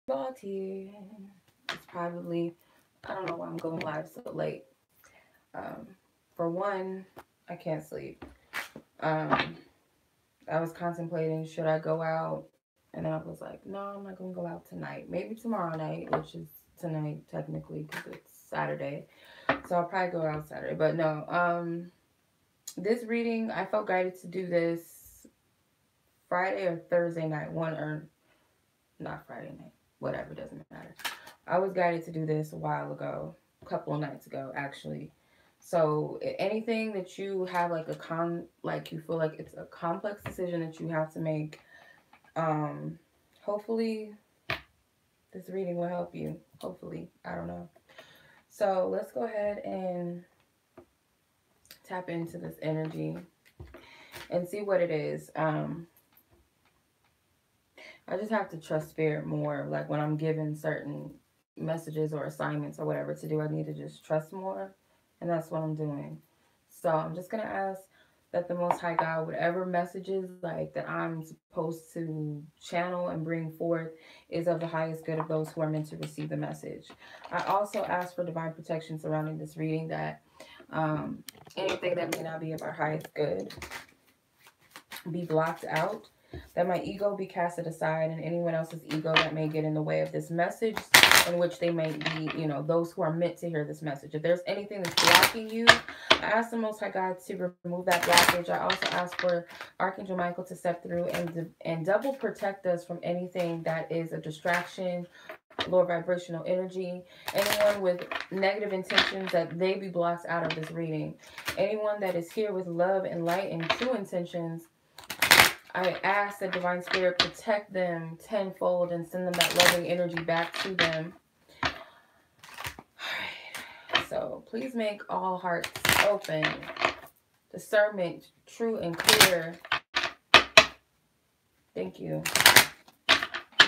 everybody. It's probably, I don't know why I'm going live so late. Um, for one, I can't sleep. Um, I was contemplating, should I go out? And then I was like, no, I'm not going to go out tonight. Maybe tomorrow night, which is tonight technically because it's Saturday. So I'll probably go out Saturday. But no, this reading, I felt guided to do this Friday or Thursday night. One or not Friday night. Whatever, doesn't matter. I was guided to do this a while ago, a couple of nights ago, actually. So anything that you have like you feel like it's a complex decision that you have to make, hopefully this reading will help you. Hopefully, I don't know. So let's go ahead and tap into this energy and see what it is. I just have to trust spirit more. Like when I'm given certain messages or assignments or whatever to do, I need to just trust more. And that's what I'm doing. So I'm just going to ask that the Most High God, whatever messages like that I'm supposed to channel and bring forth is of the highest good of those who are meant to receive the message. I also ask for divine protection surrounding this reading, that anything that may not be of our highest good be blocked out, that my ego be casted aside, and anyone else's ego that may get in the way of this message, in which they may be, those who are meant to hear this message. If there's anything that's blocking you, I ask the Most High God to remove that blockage. I also ask for Archangel Michael to step through and double protect us from anything that is a distraction, lower vibrational energy, anyone with negative intentions, that they be blocked out of this reading. Anyone that is here with love and light and true intentions, I ask that Divine Spirit protect them tenfold and send them that loving energy back to them. Alright, so please make all hearts open, discernment true and clear. Thank you.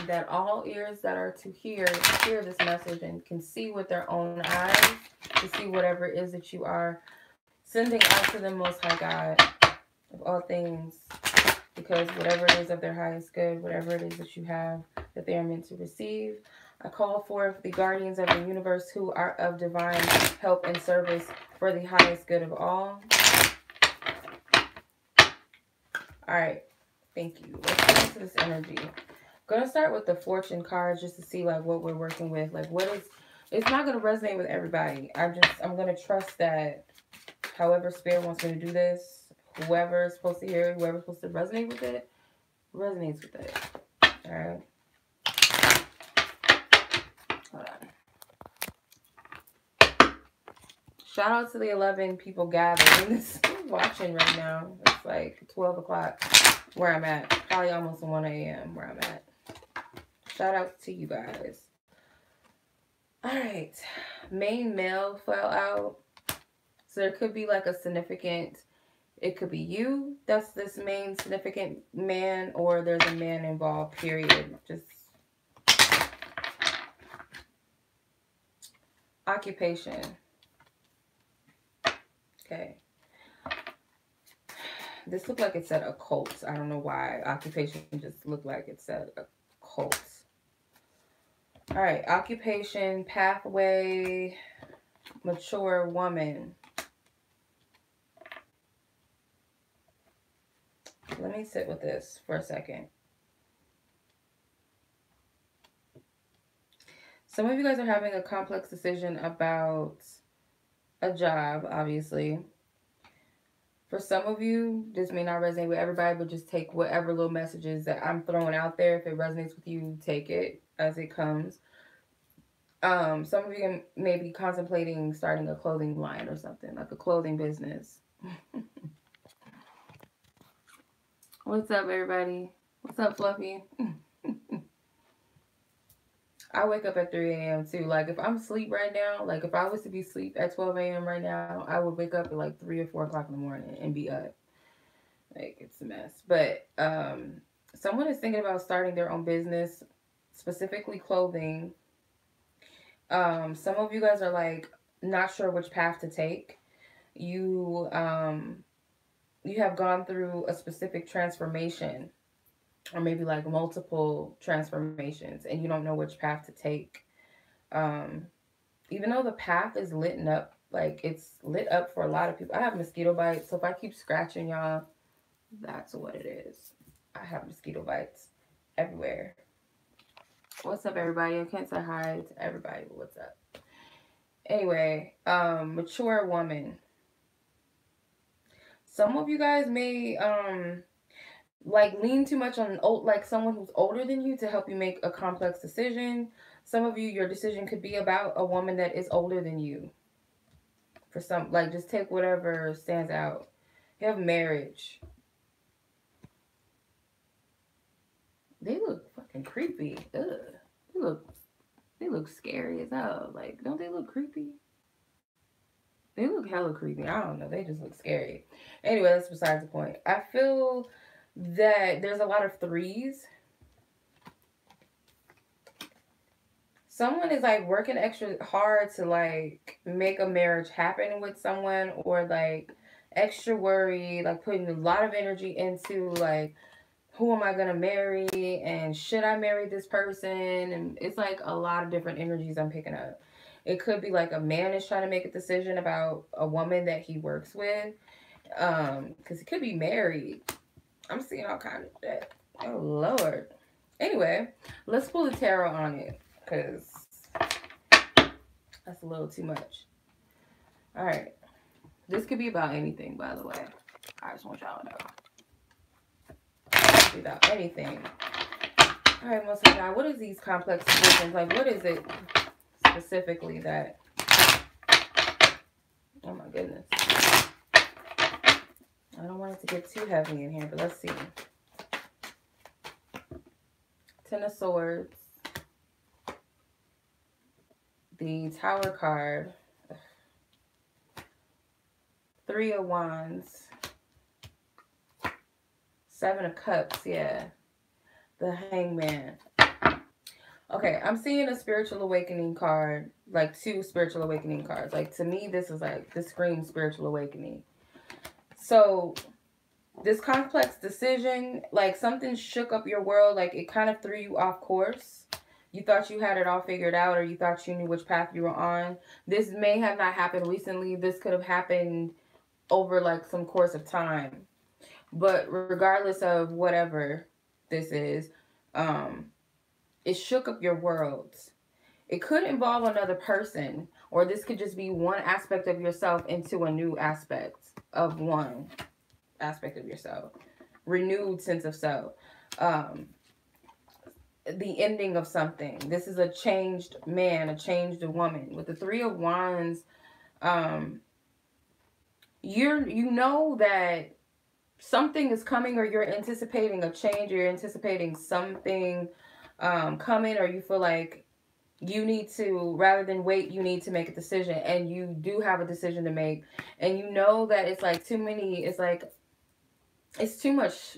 That all ears that are to hear this message and can see with their own eyes, to see whatever it is that you are sending out to the Most High God of all things. Because whatever it is of their highest good, whatever it is that you have that they are meant to receive, I call forth the guardians of the universe who are of divine help and service for the highest good of all. Alright, thank you. Let's get into this energy. I'm going to start with the fortune cards just to see like what we're working with. Like what is, it's not going to resonate with everybody. I'm going to trust that however Spirit wants me to do this, whoever's supposed to hear it, whoever's supposed to resonate with it, resonates with it. Alright. Hold on. Shout out to the 11 people gathering, watching right now. It's like 12 o'clock where I'm at. Probably almost 1 a.m. where I'm at. Shout out to you guys. Alright. Main male fell out. So there could be like a significant, it could be you that's this main significant man, or there's a man involved, period. Just occupation. Okay. This looked like it said occult. I don't know why. Occupation just looked like it said occult. All right. Occupation, pathway, mature woman. Let me sit with this for a second. Some of you guys are having a complex decision about a job, obviously. For some of you, this may not resonate with everybody, but just take whatever little messages that I'm throwing out there. If it resonates with you, take it as it comes. Some of you may be contemplating starting a clothing line or something, like a clothing business. What's up, everybody? What's up, Fluffy? I wake up at 3 a.m. too. Like, if I'm asleep right now, like, if I was to be asleep at 12 a.m. right now, I would wake up at, like, 3 or 4 o'clock in the morning and be up. Like, it's a mess. But, someone is thinking about starting their own business, specifically clothing. Some of you guys are, like, not sure which path to take. You have gone through a specific transformation. or maybe like multiple transformations, and you don't know which path to take. Um, Even though the path is lit up, like it's lit up for a lot of people. I have mosquito bites, so if I keep scratching y'all, that's what it is. I have mosquito bites everywhere. What's up, everybody? I can't say hi to everybody, but what's up? Anyway, mature woman. Some of you guys may like lean too much on old, like someone who's older than you to help you make a complex decision. Some of you, your decision could be about a woman that is older than you. For some, like, just take whatever stands out. You have marriage. They look fucking creepy. Ugh. They look they look scary as hell. Like, don't they look creepy? They look hella creepy. I don't know. They just look scary. Anyway, that's besides the point. I feel that there's a lot of threes. Someone is like working extra hard to like make a marriage happen with someone, or like extra worry, like putting a lot of energy into like, who am I gonna marry, and should I marry this person? And it's like a lot of different energies I'm picking up. It could be like a man is trying to make a decision about a woman that he works with, because he could be married. I'm seeing all kinds of shit. Oh Lord. Anyway, let's pull the tarot on it, because that's a little too much. All right, this could be about anything, by the way. I just want y'all to know. It could be about anything. All right, most of God, what is these complex decisions? Like, what is it specifically that... Oh, my goodness. I don't want it to get too heavy in here, but let's see. Ten of Swords. The Tower card. Three of Wands. Seven of Cups, yeah. The Hangman. Okay, I'm seeing a spiritual awakening card, like two spiritual awakening cards. Like, to me, this is like, this screams spiritual awakening. So, this complex decision, like something shook up your world, like it kind of threw you off course. You thought you had it all figured out, or you thought you knew which path you were on. This may have not happened recently. This could have happened over like some course of time. But regardless of whatever this is, it shook up your world. It could involve another person, or this could just be one aspect of yourself into a new aspect of one aspect of yourself. Renewed sense of self. The ending of something. This is a changed man, a changed woman. With the Three of Wands, you know that something is coming, or you're anticipating a change, or you're anticipating something coming, or you feel like you need to, rather than wait, you need to make a decision, and you do have a decision to make, and you know that it's like too many, it's like, it's too much,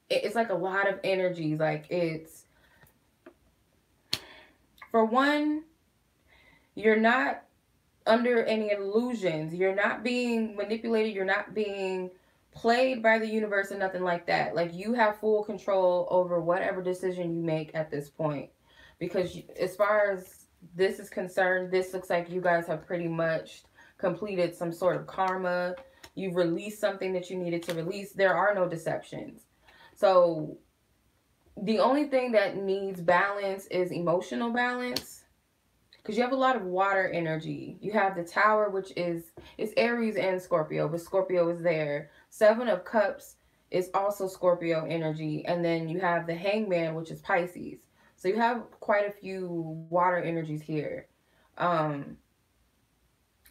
it's like a lot of energy, like it's, for one, you're not under any illusions, you're not being manipulated, you're not being played by the universe and nothing like that. Like, you have full control over whatever decision you make at this point, because as far as this is concerned, this looks like you guys have pretty much completed some sort of karma. You've released something that you needed to release. There are no deceptions. So the only thing that needs balance is emotional balance, because you have a lot of water energy. You have the Tower, which is, it's Aries and Scorpio, but Scorpio is there. Seven of Cups is also Scorpio energy. And then you have the Hangman, which is Pisces. So you have quite a few water energies here. So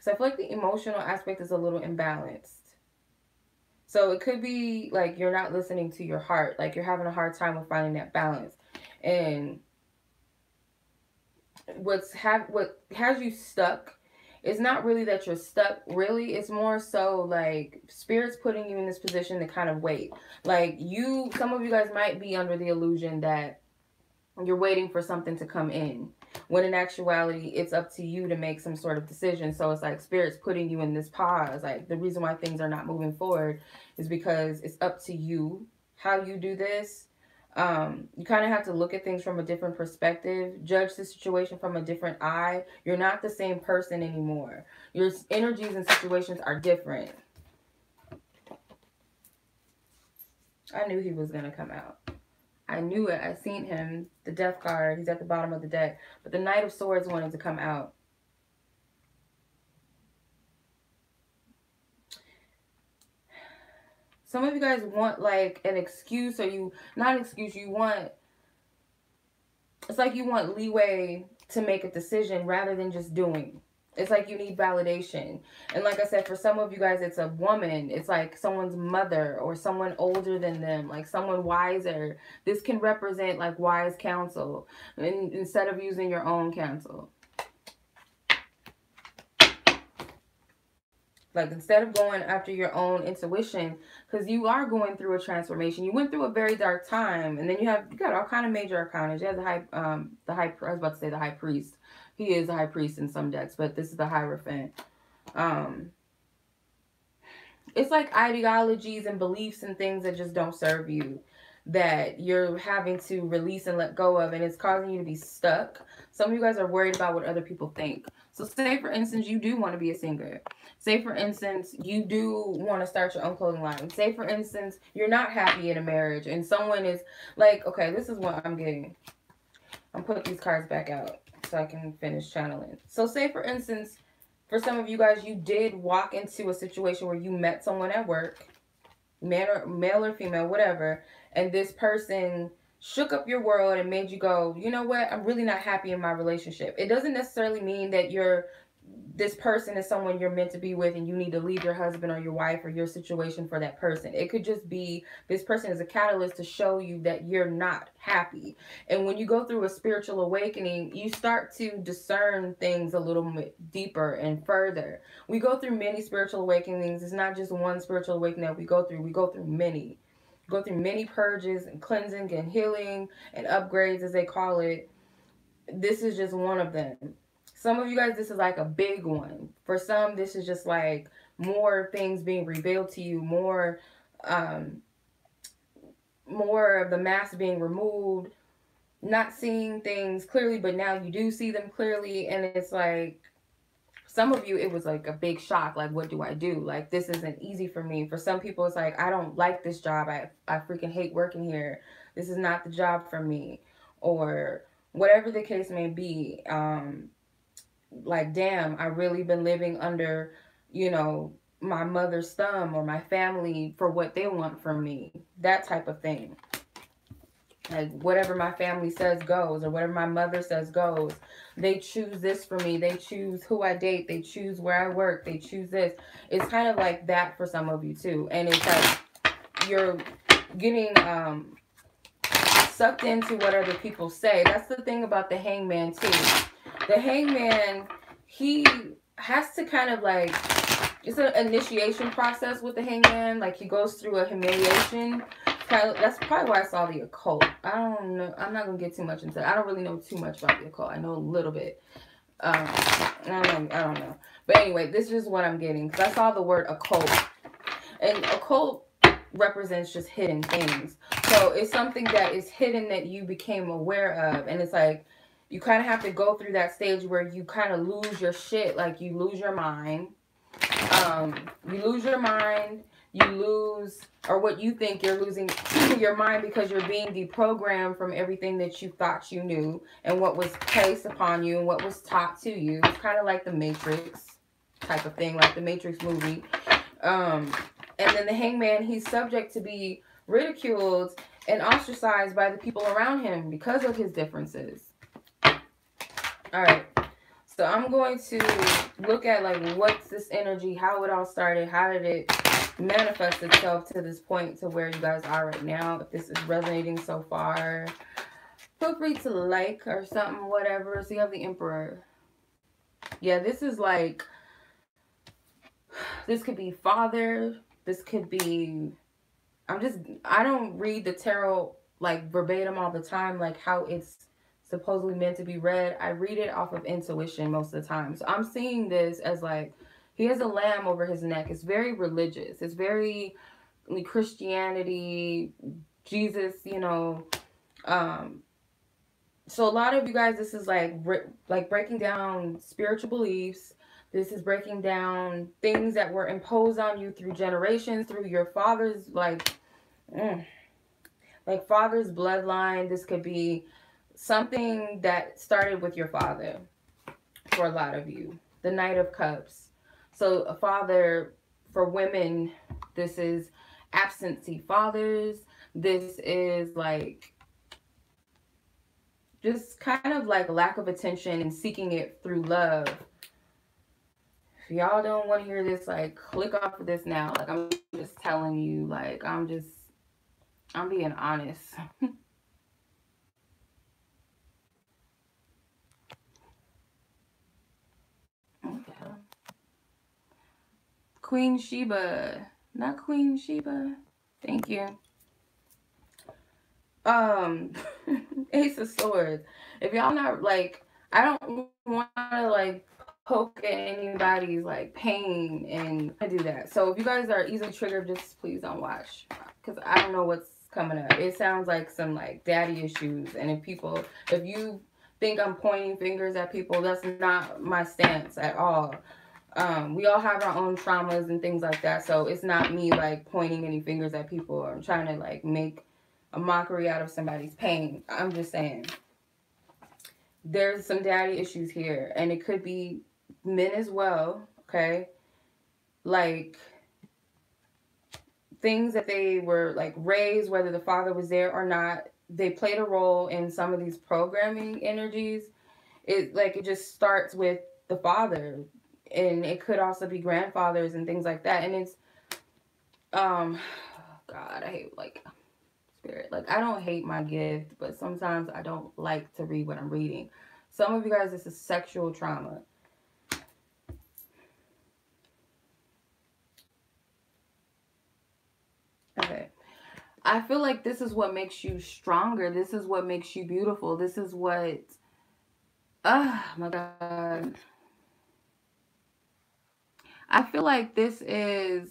I feel like the emotional aspect is a little imbalanced. So it could be like you're not listening to your heart. Like, you're having a hard time with finding that balance. And what has you stuck, it's not really that you're stuck, really. It's more so like Spirit's putting you in this position to kind of wait. Like, some of you guys might be under the illusion that you're waiting for something to come in, when in actuality, it's up to you to make some sort of decision. So it's like Spirit's putting you in this pause. Like, the reason why things are not moving forward is because it's up to you how you do this. You kind of have to look at things from a different perspective, judge the situation from a different eye. You're not the same person anymore. Your energies and situations are different. I knew he was going to come out. I knew it. I seen him. The death card. He's at the bottom of the deck. But the Knight of Swords wanted to come out. Some of you guys want like an excuse, or you, not an excuse, you want, it's like you want leeway to make a decision rather than just doing. It's like you need validation. And like I said, for some of you guys, it's a woman. It's like someone's mother or someone older than them, like someone wiser. This can represent like wise counsel instead of using your own counsel. Like, instead of going after your own intuition, because you are going through a transformation. You went through a very dark time, and then you got all kind of major arcana. You have I was about to say the high priest. He is a high priest in some decks, but this is the Hierophant. It's like ideologies and beliefs and things that just don't serve you, that you're having to release and let go of, and it's causing you to be stuck. Some of you guys are worried about what other people think. So say, for instance, you do want to be a singer. Say, for instance, you do want to start your own clothing line. Say, for instance, you're not happy in a marriage and someone is like, okay, this is what I'm getting. I'm putting these cards back out so I can finish channeling. So say, for instance, for some of you guys, you did walk into a situation where you met someone at work, male or female, whatever, and this person shook up your world and made you go, you know what, I'm really not happy in my relationship. It doesn't necessarily mean that this person is someone you're meant to be with and you need to leave your husband or your wife or your situation for that person. It could just be this person is a catalyst to show you that you're not happy. And when you go through a spiritual awakening, you start to discern things a little bit deeper and further. We go through many spiritual awakenings. It's not just one spiritual awakening that we go through. We go through many. Go through many purges and cleansing and healing and upgrades, as they call it. This is just one of them. Some of you guys, this is like a big one. For some, this is just like more things being revealed to you, more of the mask being removed, not seeing things clearly, but now you do see them clearly. And it's like, some of you, it was like a big shock. Like, what do I do? Like, this isn't easy for me. For some people, it's like, I don't like this job. I freaking hate working here. This is not the job for me. Or whatever the case may be. Like, damn, I really been living under, you know, my mother's thumb or my family for what they want from me. That type of thing. Like, whatever my family says goes, or whatever my mother says goes. They choose this for me. They choose who I date. They choose where I work. They choose this. It's kind of like that for some of you too. And it's like you're getting sucked into what other people say. That's the thing about the Hangman too. The Hangman, he has to kind of like, it's an initiation process with the Hangman. Like, he goes through a humiliation. That's probably why I saw the occult. I don't know. I'm not going to get too much into it. I don't really know too much about the occult. I know a little bit. I don't know. But anyway, this is what I'm getting. Because I saw the word occult. And occult represents just hidden things. So it's something that is hidden that you became aware of. And it's like, you kind of have to go through that stage where you kind of lose your shit. Like, you lose your mind. You lose your mind. You lose, or what you think you're losing your mind, because you're being deprogrammed from everything that you thought you knew and what was placed upon you and what was taught to you. It's kind of like the Matrix type of thing, like the Matrix movie. And then the Hangman, he's subject to be ridiculed and ostracized by the people around him because of his differences. All right. So I'm going to look at like what's this energy, how it all started, how did it manifest itself to this point to where you guys are right now. If this is resonating so far, feel free to like or something, whatever. So you have the Emperor. Yeah, this is like, this could be father. This could be, I don't read the tarot like verbatim all the time, like how it's supposedly meant to be read. I read it off of intuition most of the time. So I'm seeing this as like, he has a lamb over his neck. It's very religious. It's very Christianity, Jesus, you know, So a lot of you guys, this is like breaking down spiritual beliefs. This is breaking down things that were imposed on you through generations, through your father's father's bloodline. This could be something that started with your father for a lot of you. The Knight of Cups. So a father for women, this is absentee fathers. This is like just kind of like lack of attention and seeking it through love. If y'all don't want to hear this, like, click off of this now. Like, I'm just telling you, like, I'm being honest. Okay. Queen Sheba. Not Queen Sheba. Thank you. Ace of Swords. If y'all not, like, I don't want to, like, poke at anybody's, like, pain and I do that. So if you guys are easily triggered, just please don't watch. Because I don't know what's coming up. It sounds like some, like, daddy issues. And if you think I'm pointing fingers at people, that's not my stance at all. We all have our own traumas and things like that. So it's not me, like, pointing any fingers at people or trying to, like, make a mockery out of somebody's pain. I'm just saying there's some daddy issues here, and it could be men as well. Okay, like things that they were like raised, whether the father was there or not, they played a role in some of these programming energies. It just starts with the father, and it could also be grandfathers and things like that. And it's God, I hate like spirit. Like, I don't hate my gift, but sometimes I don't like to read what I'm reading. Some of you guys, this is sexual trauma. Okay. I feel like this is what makes you stronger. This is what makes you beautiful. This is what... Oh, my God. I feel like this is...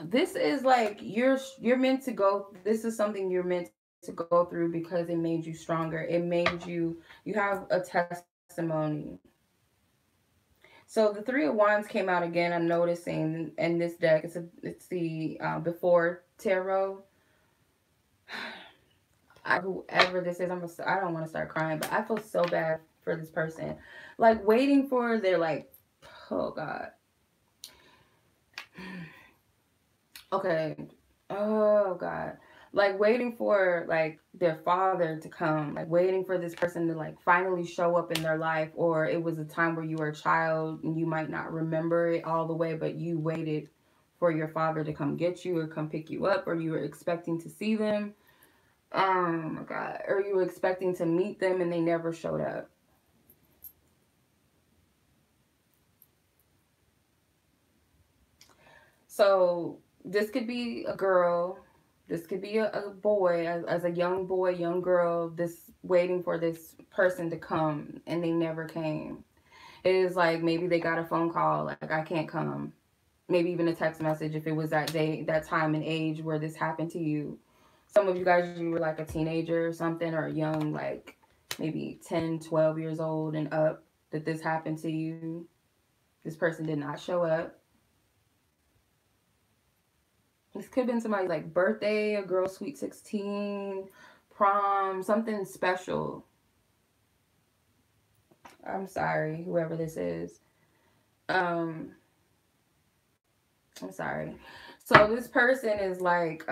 This is like you're meant to go... This is something you're meant to go through because it made you stronger. It made you... You have a testimony. So the Three of Wands came out again. I'm noticing in this deck. It's the Before Tarot. Whoever this is, I don't want to start crying, but I feel so bad for this person. Like waiting for their like, oh God. Okay. Oh God. Like waiting for like their father to come, like waiting for this person to like finally show up in their life, or it was a time where you were a child and you might not remember it all the way, but you waited for your father to come get you or come pick you up, or you were expecting to see them. Oh my God. Or you were expecting to meet them and they never showed up. So this could be a girl. This could be a boy, as a young boy, young girl, this waiting for this person to come and they never came. It is like maybe they got a phone call, like, I can't come. Maybe even a text message if it was that day, that time and age where this happened to you. Some of you guys, you were like a teenager or something, or a young, like maybe 10, 12 years old and up, that this happened to you. This person did not show up. This could have been somebody's like birthday, a girl's sweet 16, prom, something special. I'm sorry, whoever this is. I'm sorry. So this person is like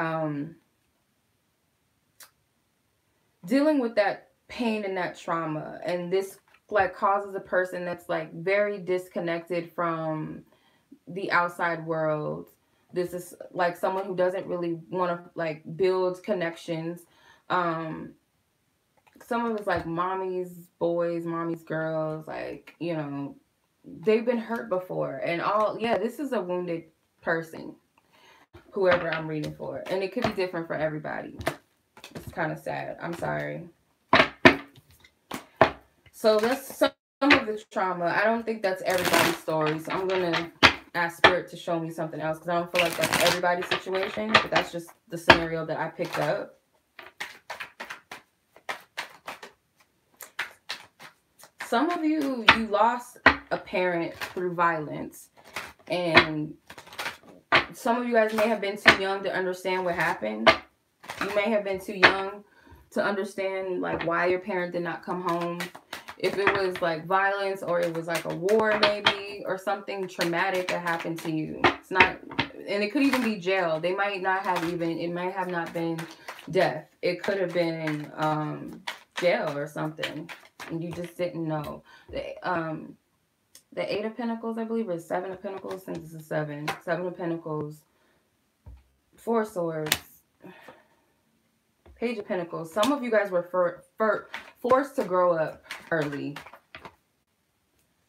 dealing with that pain and that trauma, and this like causes a person that's like very disconnected from the outside world. This is like someone who doesn't really want to like build connections. Some of it's like mommy's boys, mommy's girls, like, you know, they've been hurt before and all. Yeah, this is a wounded person, whoever I'm reading for. And it could be different for everybody. It's kind of sad. I'm sorry. So that's some of the trauma. I don't think that's everybody's story. So I'm going to ask Spirit to show me something else, because I don't feel like that's everybody's situation, but that's just the scenario that I picked up. Some of you lost a parent through violence, and some of you guys may have been too young to understand what happened. You may have been too young to understand like why your parent did not come home. If it was like violence, or it was like a war maybe, or something traumatic that happened to you. It's not, and it could even be jail. They might not have even, it might have not been death. It could have been jail or something, and you just didn't know. The Eight of Pentacles, I believe, or Seven of Pentacles, since it's a seven. Seven of Pentacles, Four of Swords, Page of Pentacles. Some of you guys were forced to grow up early.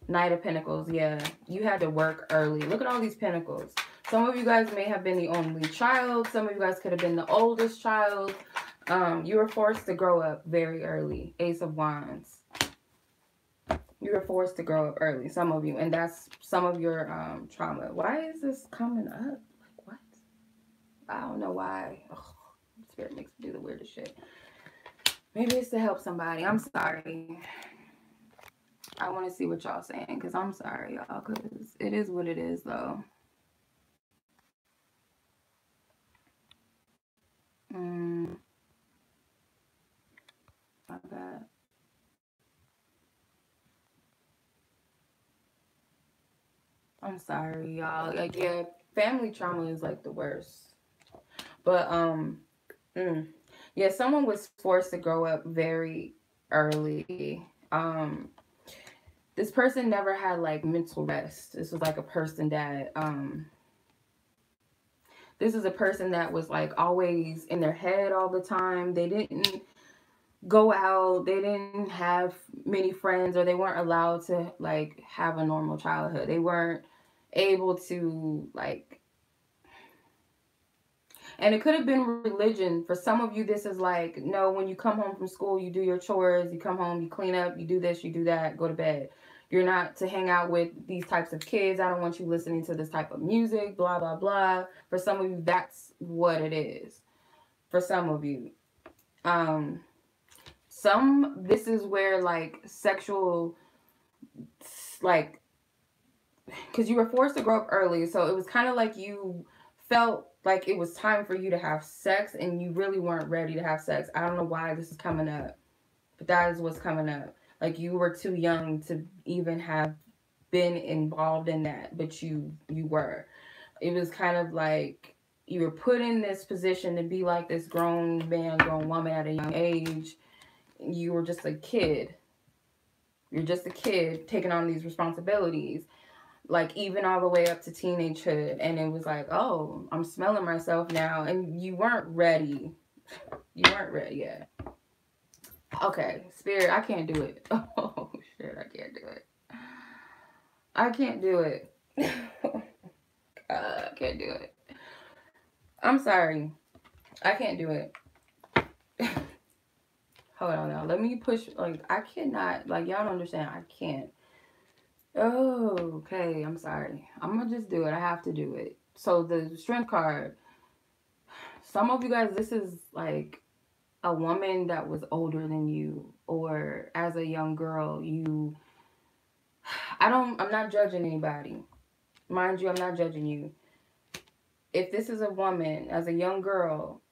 Knight of Pentacles, yeah. You had to work early. Look at all these pentacles. Some of you guys may have been the only child. Some of you guys could have been the oldest child. You were forced to grow up very early. Ace of Wands. You were forced to grow up early, some of you. And that's some of your trauma. Why is this coming up? Like, what? I don't know why. Ugh, Spirit makes me do the weirdest shit. Maybe it's to help somebody. I'm sorry. I want to see what y'all saying, because I'm sorry, y'all, because it is what it is, though. My bad. I'm sorry, y'all. Like, yeah, family trauma is like the worst. But yeah, someone was forced to grow up very early. This person never had like mental rest. This was like a person that this is a person that was like always in their head all the time. They didn't go out. They didn't have many friends, or they weren't allowed to like have a normal childhood. They weren't able to like, and it could have been religion. For some of you, this is like, no, when you come home from school, you do your chores, you come home, you clean up, you do this, you do that, go to bed. You're not to hang out with these types of kids. I don't want you listening to this type of music, blah, blah, blah. For some of you, that's what it is. For some of you. This is where like sexual, like, because you were forced to grow up early. So it was kind of like you felt like it was time for you to have sex, and you really weren't ready to have sex. I don't know why this is coming up, but that is what's coming up. Like you were too young to even have been involved in that, but you were. It was kind of like you were put in this position to be like this grown man, grown woman at a young age. You were just a kid. You're just a kid taking on these responsibilities. Like even all the way up to teenagehood, and it was like, oh, I'm smelling myself now, and you weren't ready. You weren't ready yet. Okay, Spirit, I can't do it. Oh shit, I can't do it. I can't do it. I can't do it. I'm sorry. I can't do it. Hold on now. Let me push. Like I cannot. Like y'all don't understand. I can't. Oh, okay. I'm sorry. I'm gonna just do it. I have to do it. So the Strength card. Some of you guys, this is like a woman that was older than you, or as a young girl, I'm not judging anybody. Mind you, I'm not judging you. If this is a woman as a young girl,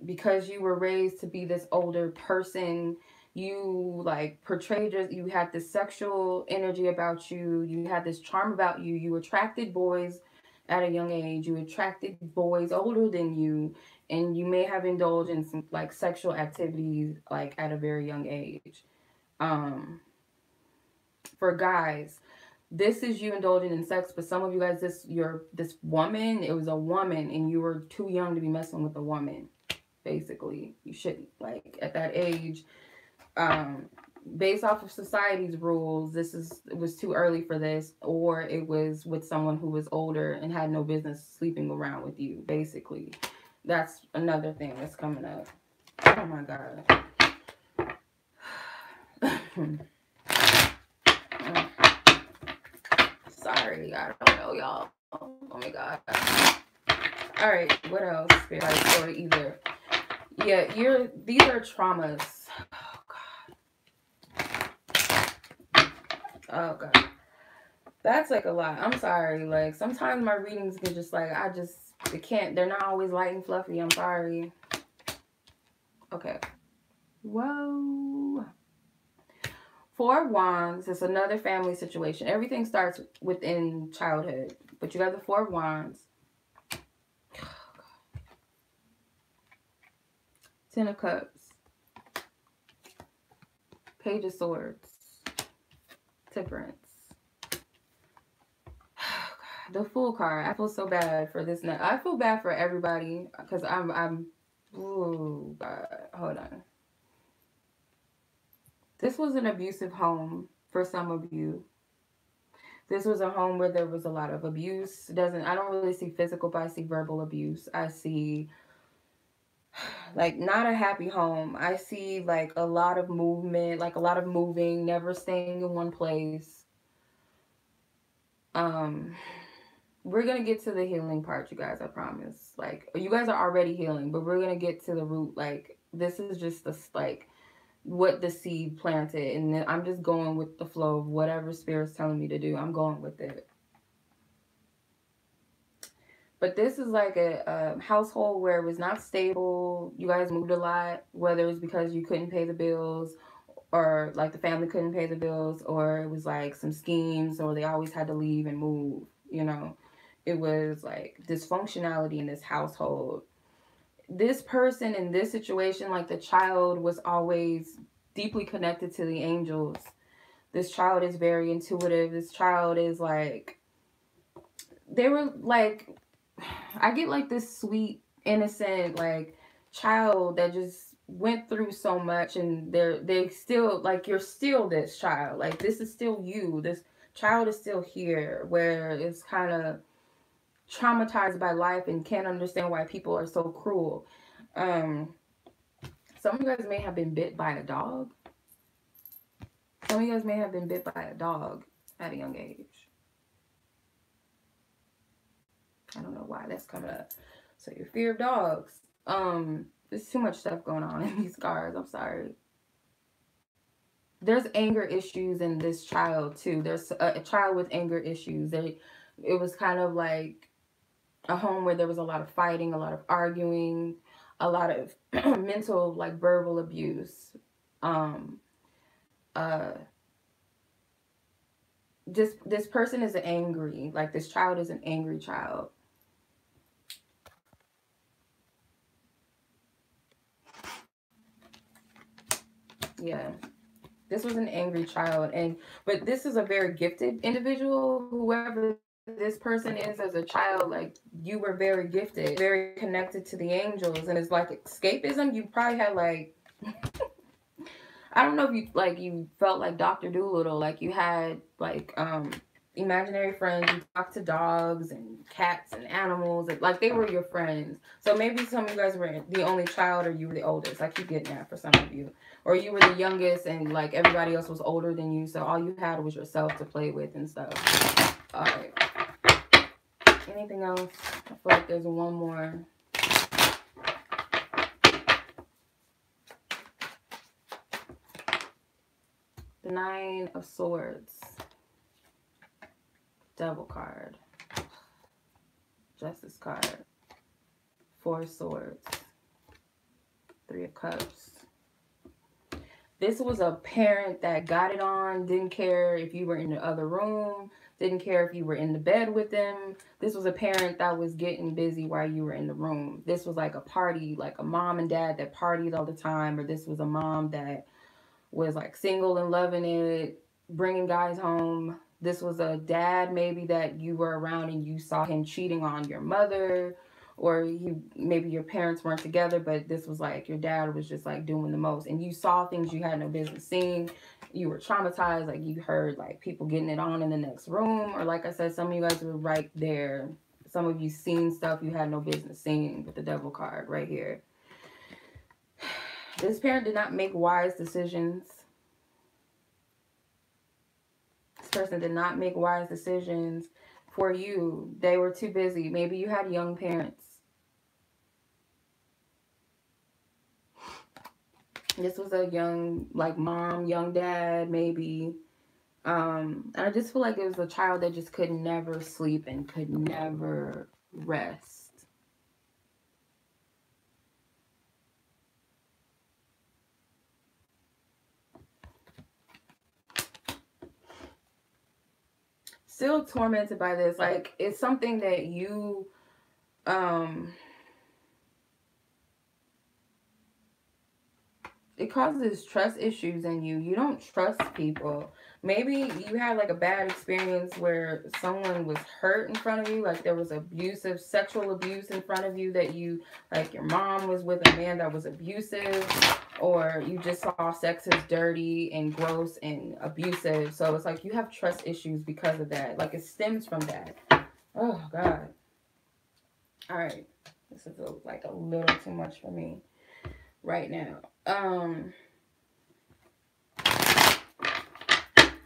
because you were raised to be this older person, you like portrayed you had this sexual energy about you, you had this charm about you, you attracted boys at a young age, you attracted boys older than you, and you may have indulged in some like sexual activities like at a very young age. For guys, this is you indulging in sex, but some of you guys, this woman, it was a woman, and you were too young to be messing with a woman. Basically, you shouldn't, like at that age, based off of society's rules, it was too early for this, or it was with someone who was older and had no business sleeping around with you. Basically, that's another thing that's coming up. Oh my god. Sorry, sorry. I don't know, y'all. Oh my God. All right, what else? Like, or either, yeah, these are traumas. Oh God, that's like a lot. I'm sorry. Like sometimes my readings get just like it can't. They're not always light and fluffy. I'm sorry. Okay. Whoa. Four of Wands is another family situation. Everything starts within childhood, but you got the Four of Wands. Ten of Cups. Page of Swords. Temperance. The Fool card. I feel so bad for this. I feel bad for everybody because oh God, hold on. This was an abusive home for some of you. This was a home where there was a lot of abuse. I don't really see physical, but I see verbal abuse. I see like not a happy home. I see like a lot of movement, like a lot of moving, never staying in one place. We're gonna get to the healing part, you guys, I promise. Like you guys are already healing, but we're gonna get to the root. Like this is just like what the seed planted, and then I'm just going with the flow of whatever Spirit's telling me to do. I'm going with it. But this is like a household where it was not stable. You guys moved a lot, whether it's because you couldn't pay the bills, or like the family couldn't pay the bills, or it was like some schemes, or they always had to leave and move, you know. It was like dysfunctionality in this household. This person in this situation, like the child was always deeply connected to the angels. This child is very intuitive. This child is like, they were like, I get like this sweet, innocent, like child that just went through so much, and they still like, you're still this child. Like this is still you. This child is still here, where it's kind of traumatized by life and can't understand why people are so cruel. Some of you guys may have been bit by a dog. Some of you guys may have been bit by a dog at a young age. I don't know why that's coming up. So your fear of dogs. There's too much stuff going on in these cards. I'm sorry. There's anger issues in this child too. There's a child with anger issues. It was kind of like a home where there was a lot of fighting, a lot of arguing, a lot of mental, like verbal abuse. This person is angry. Like this child is an angry child. Yeah. This was an angry child, but this is a very gifted individual. Whoever this person is as a child, like you were very gifted, very connected to the angels, and it's like escapism. You probably had like, I don't know if you felt like Dr. Dolittle, like you had like imaginary friends. You talked to dogs and cats and animals, like they were your friends. So maybe some of you guys were the only child, or you were the oldest. I keep getting that for some of you. Or you were the youngest and like everybody else was older than you, so all you had was yourself to play with and stuff. All right. Anything else? I feel like there's one more. The Nine of Swords. Devil card. Justice card. Four of Swords. Three of Cups. This was a parent that got it on, didn't care if you were in the other room, didn't care if you were in the bed with them. This was a parent that was getting busy while you were in the room. This was like a party, like a mom and dad that partied all the time, or this was a mom that was like single and loving it, bringing guys home. This was a dad maybe that you were around and you saw him cheating on your mother, or maybe your parents weren't together, but this was like your dad was just like doing the most, and you saw things you had no business seeing. You were traumatized, like you heard like people getting it on in the next room, or like I said, some of you guys were right there. Some of you seen stuff you had no business seeing with the Devil card right here. This parent did not make wise decisions. person did not make wise decisions for you. They were too busy. Maybe you had young parents. This was a young, like, mom, young dad, maybe. And I just feel like it was a child that just could never sleep and could never rest. Still tormented by this. Like, it's something that you, it causes trust issues in you. You don't trust people. Maybe you had like a bad experience where someone was hurt in front of you, like there was abusive, sexual abuse in front of you, that you, like your mom was with a man that was abusive, or you just saw sex as dirty and gross and abusive. So it's like you have trust issues because of that. Like it stems from that. Oh God. All right. This is like a little too much for me right now.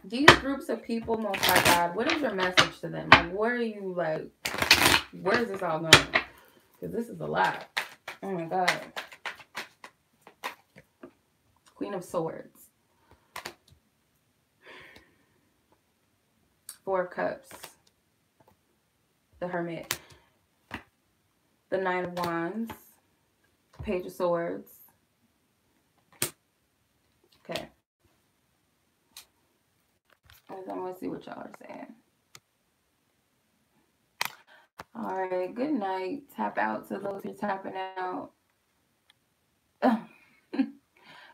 These groups of people, Most High God, what is your message to them? Like, where are you, like, where is this all going? Because this is a lot. Oh my God. Queen of Swords. Four of Cups. The Hermit. The Nine of Wands. Page of Swords. Okay. I'm going to see what y'all are saying. All right. Good night. Tap out to those who are tapping out.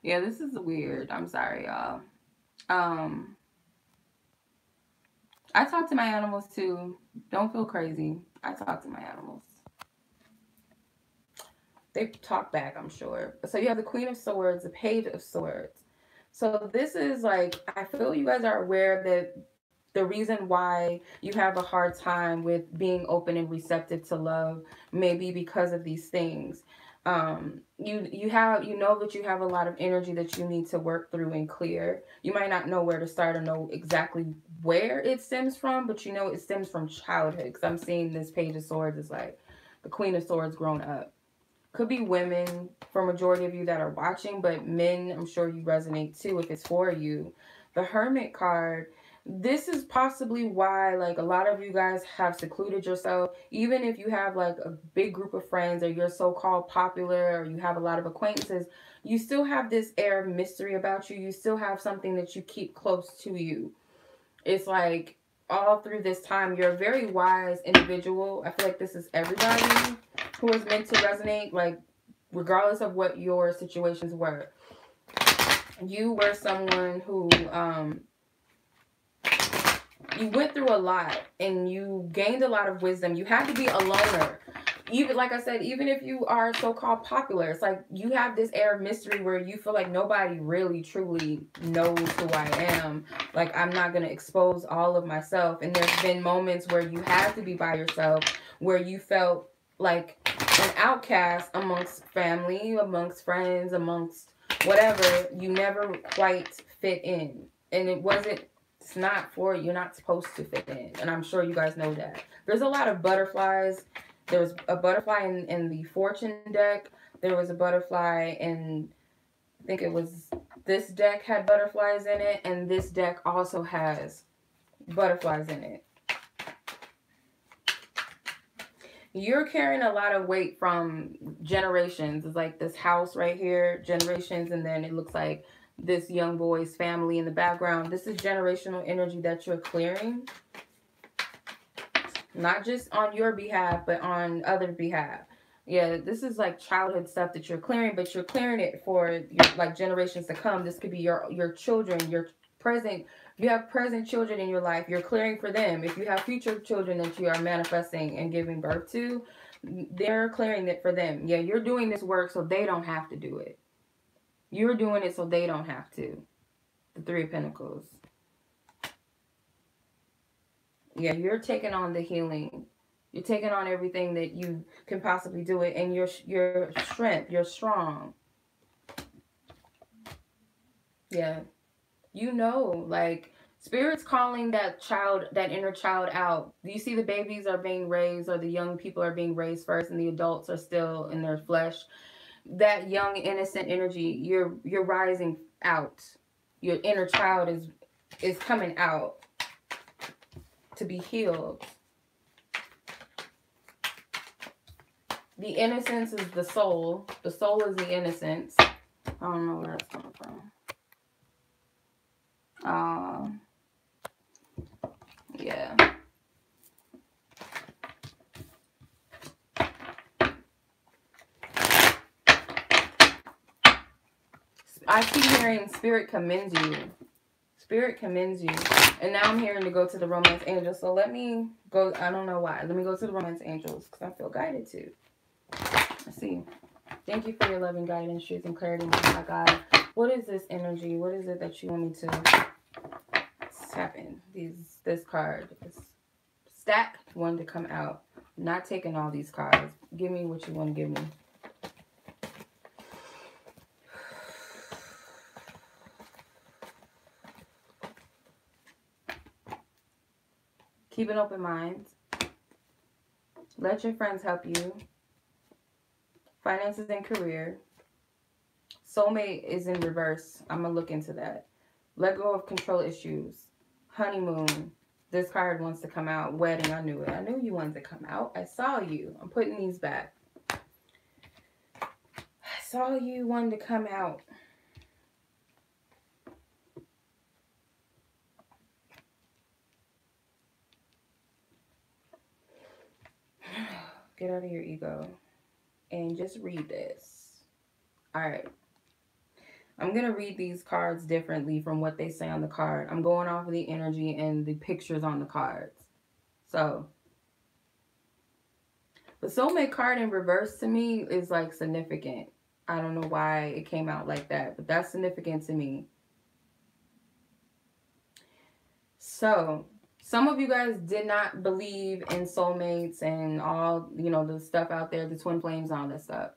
Yeah, this is weird. I'm sorry, y'all. I talk to my animals too. Don't feel crazy. I talk to my animals. They talk back, I'm sure. So you have the Queen of Swords, the Page of Swords. So this is like, I feel you guys are aware that the reason why you have a hard time with being open and receptive to love may be because of these things. You know that you have a lot of energy that you need to work through and clear. You might not know where to start or know exactly where it stems from, but you know it stems from childhood. Because I'm seeing this Page of Swords is like the Queen of Swords grown up. Could be women for majority of you that are watching, but men, I'm sure you resonate too if it's for you. The Hermit card, this is possibly why like a lot of you guys have secluded yourself. Even if you have like a big group of friends, or you're so-called popular, or you have a lot of acquaintances, you still have this air of mystery about you. You still have something that you keep close to you. It's like all through this time, you're a very wise individual. I feel like this is everybody who is meant to resonate, like regardless of what your situations were. You were someone who you went through a lot and you gained a lot of wisdom. You had to be a loner. Even like I said, even if you are so-called popular, it's like you have this air of mystery where you feel like nobody really truly knows who I am. Like I'm not going to expose all of myself. And there's been moments where you had to be by yourself, where you felt like an outcast amongst family, amongst friends, amongst whatever. You never quite fit in. And it's not for, you're not supposed to fit in. And I'm sure you guys know that. There's a lot of butterflies. There was a butterfly in the fortune deck. There was a butterfly in, I think it was, this deck had butterflies in it. And this deck also has butterflies in it. You're carrying a lot of weight from generations. It's like this house right here, generations. And then it looks like this young boy's family in the background. This is generational energy that you're clearing. Not just on your behalf, but on other behalf. Yeah, this is like childhood stuff that you're clearing, but you're clearing it for your, like generations to come. This could be your children, your present. You have present children in your life. You're clearing for them. If you have future children that you are manifesting and giving birth to, they're clearing it for them. Yeah, you're doing this work so they don't have to do it. You're doing it so they don't have to. The Three of Pentacles. Yeah, you're taking on the healing. You're taking on everything that you can possibly do it. And your strength, you're strong. Yeah. You know, like, Spirit's calling that child, that inner child out. Do you see the babies are being raised, or the young people are being raised first and the adults are still in their flesh? That young innocent energy, you're rising out. Your inner child is coming out to be healed. The innocence is the soul. The soul is the innocence. I don't know where that's coming from. Yeah. I keep hearing Spirit commends you. Spirit commends you. And now I'm hearing to go to the Romance Angels. So let me go. I don't know why. Let me go to the Romance Angels because I feel guided to. Let's see. Thank you for your loving guidance, truth, and clarity, my God. What is this energy? What is it that you want me to tap in? This card. This stack one to come out. I'm not taking all these cards. Give me what you want to give me. Keep an open mind. Let your friends help you. Finances and career. Soulmate is in reverse. I'm going to look into that. Let go of control issues. Honeymoon. This card wants to come out. Wedding. I knew it. I knew you wanted to come out. I saw you. I'm putting these back. I saw you wanted to come out. Get out of your ego. And just read this. Alright. I'm going to read these cards differently from what they say on the card. I'm going off of the energy and the pictures on the cards. So, the soulmate card in reverse to me is like significant. I don't know why it came out like that, but that's significant to me. So, some of you guys did not believe in soulmates and all, you know, the stuff out there, the twin flames, all that stuff.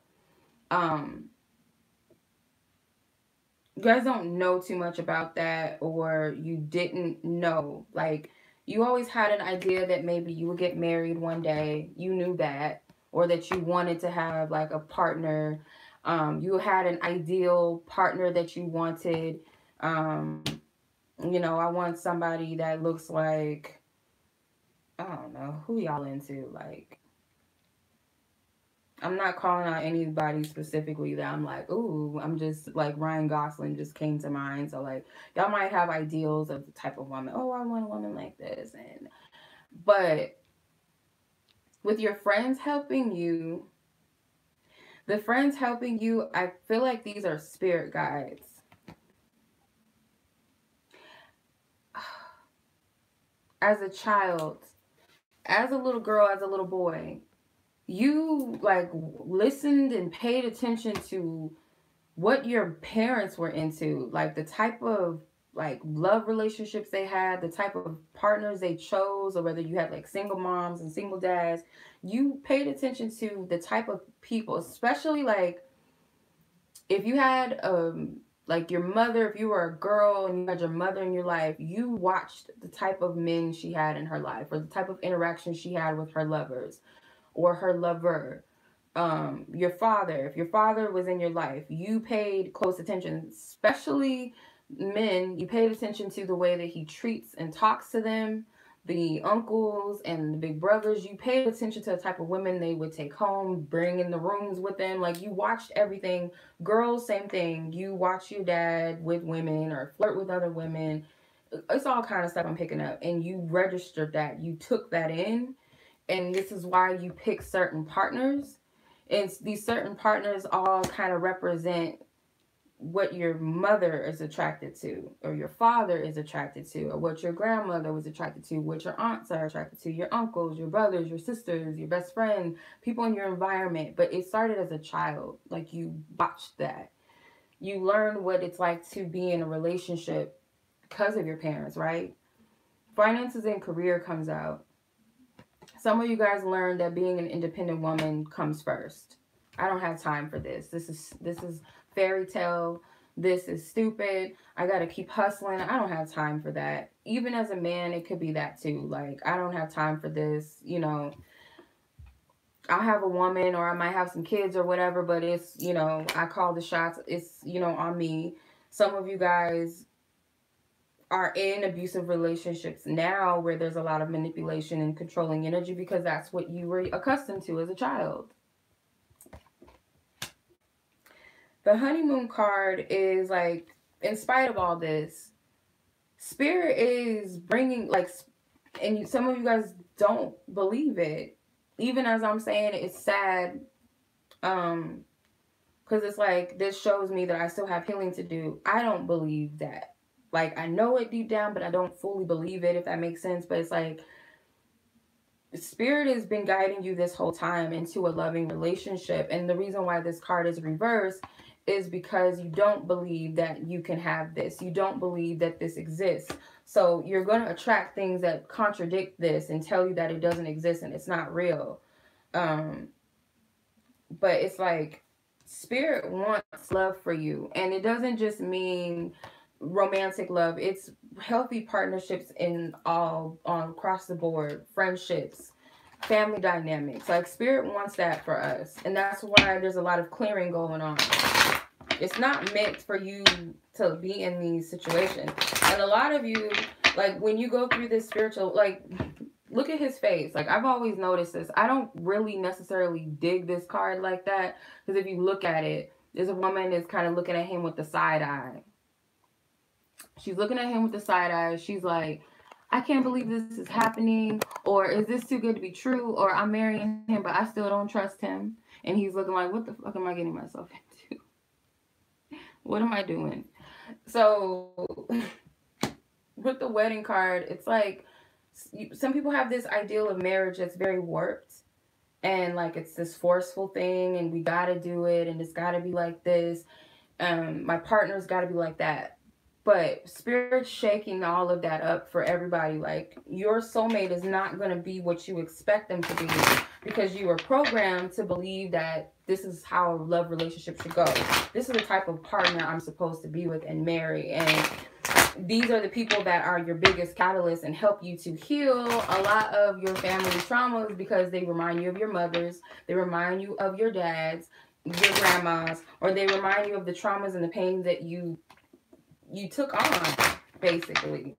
You guys don't know too much about that, or you didn't know. Like, you always had an idea that maybe you would get married one day. You knew that. Or that you wanted to have, like, a partner. You had an ideal partner that you wanted. You know, I want somebody that looks like, I don't know, who y'all into? Like, I'm not calling out anybody specifically that I'm like, ooh, I'm just like Ryan Gosling just came to mind. So like, y'all might have ideals of the type of woman. Oh, I want a woman like this. But with your friends helping you, the friends helping you, I feel like these are spirit guides. As a child, as a little girl, as a little boy, you like listened and paid attention to what your parents were into, like the type of like love relationships they had, the type of partners they chose, or whether you had like single moms and single dads. You paid attention to the type of people, especially like if you had like your mother, if you were a girl and you had your mother in your life, you watched the type of men she had in her life, or the type of interaction she had with her lovers or her lover. Your father, if your father was in your life, you paid close attention, especially men. You paid attention to the way that he treats and talks to them, the uncles and the big brothers. You paid attention to the type of women they would take home, bring in the rooms with them. Like, you watched everything. Girls, same thing. You watch your dad with women or flirt with other women. It's all kind of stuff I'm picking up, and you registered that. You took that in, and this is why you pick certain partners. And these certain partners all kind of represent what your mother is attracted to, or your father is attracted to, or what your grandmother was attracted to, what your aunts are attracted to, your uncles, your brothers, your sisters, your best friend, people in your environment. But it started as a child. Like, you watched that. You learned what it's like to be in a relationship because of your parents, right? Finances and career comes out. Some of you guys learned that being an independent woman comes first. I don't have time for this. This is fairy tale this is stupid. I got to keep hustling. I don't have time for that. Even as a man, it could be that too. Like, I don't have time for this. You know, I'll have a woman or I might have some kids or whatever, but it's, you know, I call the shots. It's, you know, on me. Some of you guys are in abusive relationships now where there's a lot of manipulation and controlling energy because that's what you were accustomed to as a child. The honeymoon card is like, in spite of all this, spirit is bringing, like, and some of you guys don't believe it. Even as I'm saying it, it's sad. Because it's like, this shows me that I still have healing to do. I don't believe that. Like, I know it deep down, but I don't fully believe it, if that makes sense. But it's like, Spirit has been guiding you this whole time into a loving relationship. And the reason why this card is reversed is because you don't believe that you can have this. You don't believe that this exists. So you're going to attract things that contradict this and tell you that it doesn't exist and it's not real. But it's like, Spirit wants love for you. And it doesn't just mean romantic love. It's healthy partnerships in all across the board, friendships, family dynamics. Like, Spirit wants that for us, and that's why there's a lot of clearing going on. It's not meant for you to be in these situations. And a lot of you, like, when you go through this spiritual, like, look at his face. Like, I've always noticed this. I don't really necessarily dig this card like that, because if you look at it, there's a woman that's kind of looking at him with the side eye. She's looking at him with the side eye. She's like, I can't believe this is happening. Or is this too good to be true? Or I'm marrying him, but I still don't trust him. And he's looking like, what the fuck am I getting myself into? What am I doing? So with the wedding card, it's like, some people have this ideal of marriage that's very warped. And like, it's this forceful thing. And we got to do it. And it's got to be like this. My partner's got to be like that. But Spirit's shaking all of that up for everybody. Like, your soulmate is not going to be what you expect them to be, because you were programmed to believe that this is how a love relationship should go. This is the type of partner I'm supposed to be with and marry. And these are the people that are your biggest catalyst and help you to heal a lot of your family traumas, because they remind you of your mothers. They remind you of your dads, your grandmas, or they remind you of the traumas and the pain that you took on, basically.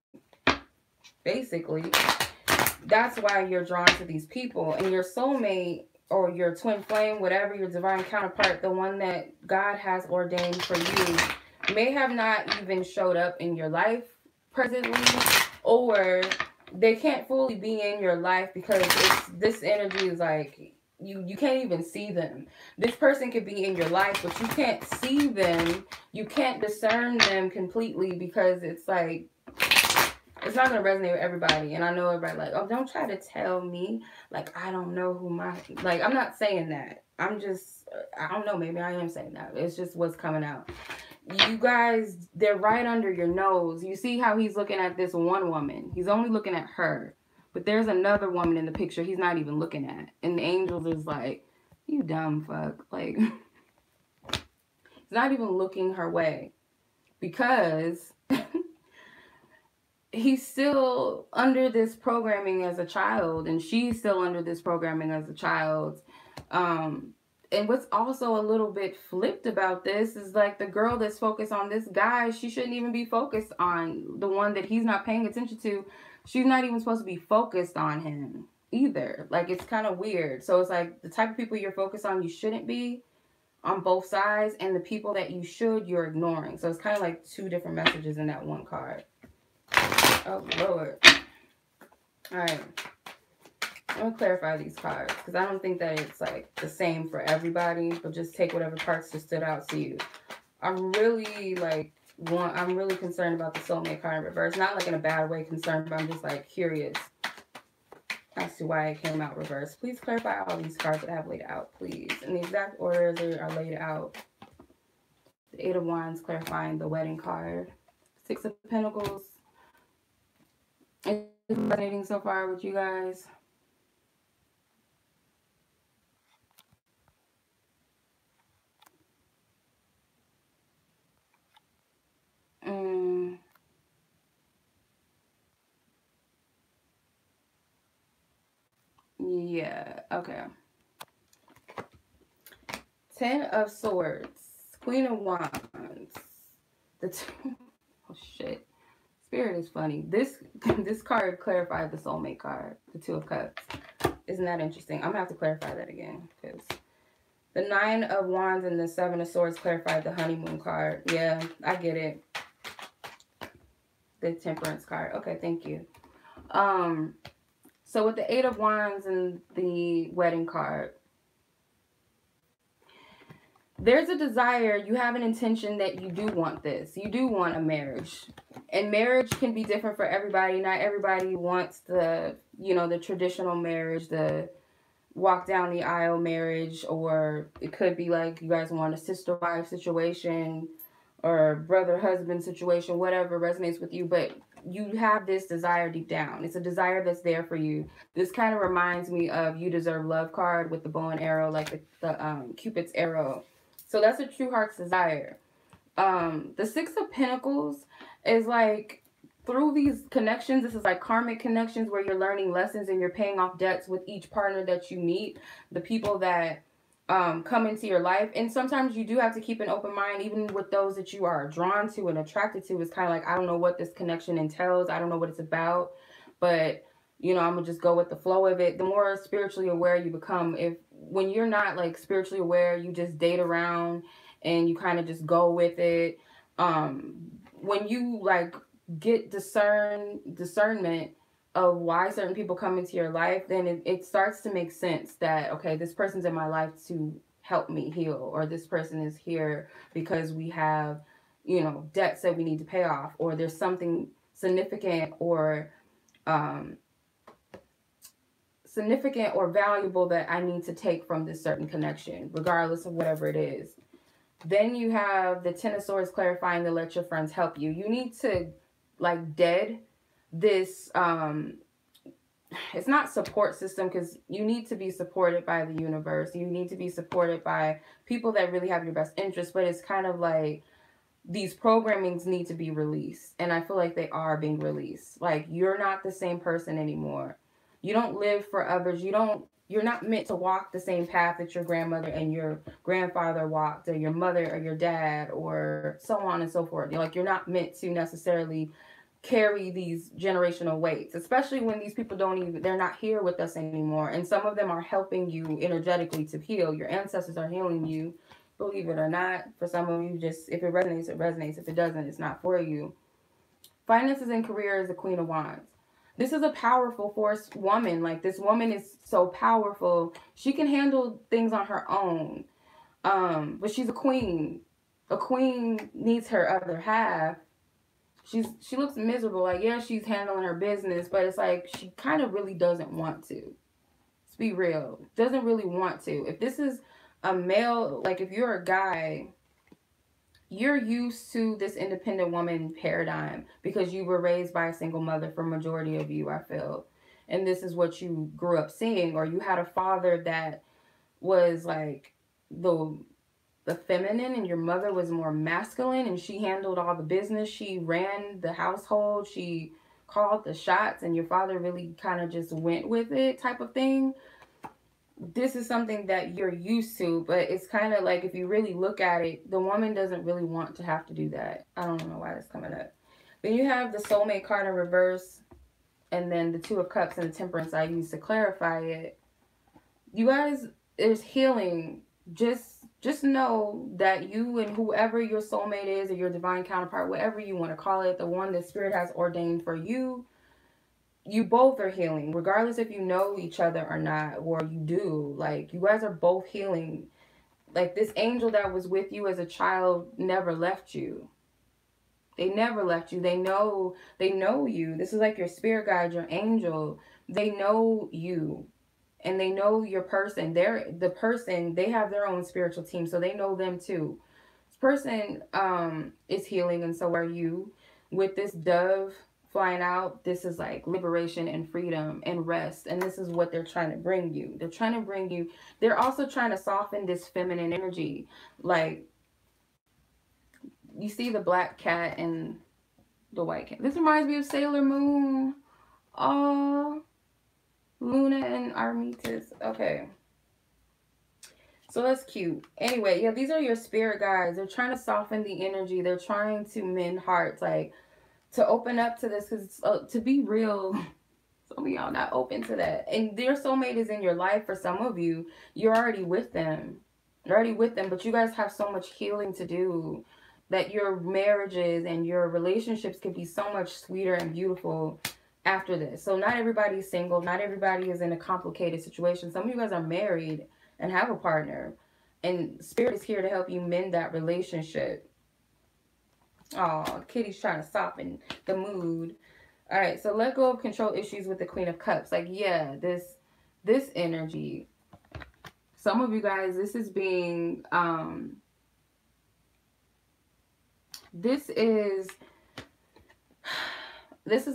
That's why you're drawn to these people. And your soulmate or your twin flame, whatever, your divine counterpart, the one that God has ordained for you, may have not even showed up in your life presently, or they can't fully be in your life because this energy is like, you can't even see them. This person could be in your life, but you can't see them. You can't discern them completely, because it's like, it's not going to resonate with everybody. And I know everybody like, oh, don't try to tell me. Like, I don't know who my... Like, I'm not saying that. I'm just... I don't know. Maybe I am saying that. It's just what's coming out. You guys, they're right under your nose. You see how he's looking at this one woman. He's only looking at her. But there's another woman in the picture he's not even looking at. And the angels is like, you dumb fuck. Like, he's not even looking her way. Because he's still under this programming as a child. And she's still under this programming as a child. And what's also a little bit flipped about this is like, the girl that's focused on this guy, she shouldn't even be focused on the one that he's not paying attention to. She's not even supposed to be focused on him either. Like, it's kind of weird. So it's like, the type of people you're focused on, you shouldn't be on both sides. And the people that you should, you're ignoring. So it's kind of like two different messages in that one card. Oh, Lord. All right. I'm going to clarify these cards, because I don't think that it's like the same for everybody, but just take whatever parts just stood out to you. I'm really concerned about the soulmate card in reverse. Not like in a bad way concerned, but I'm just like curious as to why it came out reverse. Please clarify all these cards that I have laid out, please. In the exact order they are laid out. The Eight of Wands clarifying the wedding card. Six of Pentacles. Is it resonating so far with you guys? Mm, yeah, okay. 10 of Swords, Queen of Wands, the two, oh shit. Spirit is funny. This card clarified the soulmate card, the Two of Cups. Isn't that interesting? I'm gonna have to clarify that again because the 9 of Wands and the 7 of Swords clarified the honeymoon card. Yeah, I get it. The Temperance card. Okay, thank you. So with the 8 of Wands and the wedding card, there's a desire, you have an intention that you do want this. You do want a marriage. And marriage can be different for everybody. Not everybody wants the, you know, the traditional marriage, the walk down the aisle marriage, or it could be like you guys want a sister wife situation or brother husband situation, whatever resonates with you, but you have this desire deep down. It's a desire that's there for you. This kind of reminds me of You Deserve Love card with the bow and arrow, like the Cupid's arrow. So that's a true heart's desire. The 6 of Pentacles is like, through these connections, this is like karmic connections where you're learning lessons and you're paying off debts with each partner that you meet, the people that come into your life. And sometimes you do have to keep an open mind, even with those that you are drawn to and attracted to. It's kind of like, I don't know what this connection entails. I don't know what it's about, but you know, I'm gonna just go with the flow of it. The more spiritually aware you become, when you're not like spiritually aware, you just date around and you kind of just go with it. When you like get discernment of why certain people come into your life, then it starts to make sense that, okay, this person's in my life to help me heal, or this person is here because we have, you know, debts that we need to pay off, or there's something significant or valuable that I need to take from this certain connection, regardless of whatever it is. Then you have the 10 of Swords clarifying to let your friends help you. You need to like dead this, it's not support system, because you need to be supported by the universe. You need to be supported by people that really have your best interest, but it's kind of like these programmings need to be released. And I feel like they are being released. Like, you're not the same person anymore. You don't live for others. You're not meant to walk the same path that your grandmother and your grandfather walked, or your mother or your dad, or so on and so forth. You're not meant to necessarily carry these generational weights, especially when these people they're not here with us anymore. And some of them are helping you energetically to heal. Your ancestors are healing you, believe it or not. For some of you, just if it resonates, it resonates. If it doesn't, it's not for you. Finances and career is the Queen of Wands. This is a powerful force woman. Like, this woman is so powerful. She can handle things on her own. But she's a queen. A queen needs her other half. She looks miserable. Like, yeah, she's handling her business, but it's like she kind of really doesn't want to. Let's be real. Doesn't really want to. If this is a male, like if you're a guy, you're used to this independent woman paradigm because you were raised by a single mother for majority of you, I feel. And this is what you grew up seeing, or you had a father that was like the feminine and your mother was more masculine, and she handled all the business. She ran the household. She called the shots, and your father really kind of just went with it type of thing. This is something that you're used to, but it's kind of like, if you really look at it, the woman doesn't really want to have to do that. I don't know why that's coming up. Then you have the soulmate card in reverse, and then the 2 of Cups and the Temperance I used to clarify it. You guys, there's healing. Just know that you and whoever your soulmate is, or your divine counterpart, whatever you want to call it, the one that Spirit has ordained for you, you both are healing, regardless if you know each other or not, or you do. Like, you guys are both healing. Like, this angel that was with you as a child never left you. They never left you. They know you. This is like your spirit guide, your angel. They know you. And they know your person. They have their own spiritual team, so they know them too. This person is healing, and so are you. With this dove flying out, this is like liberation and freedom and rest. And this is what they're trying to bring you. They're also trying to soften this feminine energy. Like, you see the black cat and the white cat. This reminds me of Sailor Moon. Oh, Luna and Armitage. Okay. So that's cute. Anyway, yeah, these are your spirit guides. They're trying to soften the energy. They're trying to mend hearts, like to open up to this. Because to be real, some of y'all not open to that. And their soulmate is in your life. For some of you, you're already with them. You're already with them, but you guys have so much healing to do that your marriages and your relationships can be so much sweeter and beautiful after this. So not everybody's single. Not everybody is in a complicated situation. Some of you guys are married and have a partner. And Spirit is here to help you mend that relationship. Oh, Kitty's trying to soften the mood. All right, so let go of control issues with the Queen of Cups. Like, yeah, this energy. Some of you guys, this is being, this is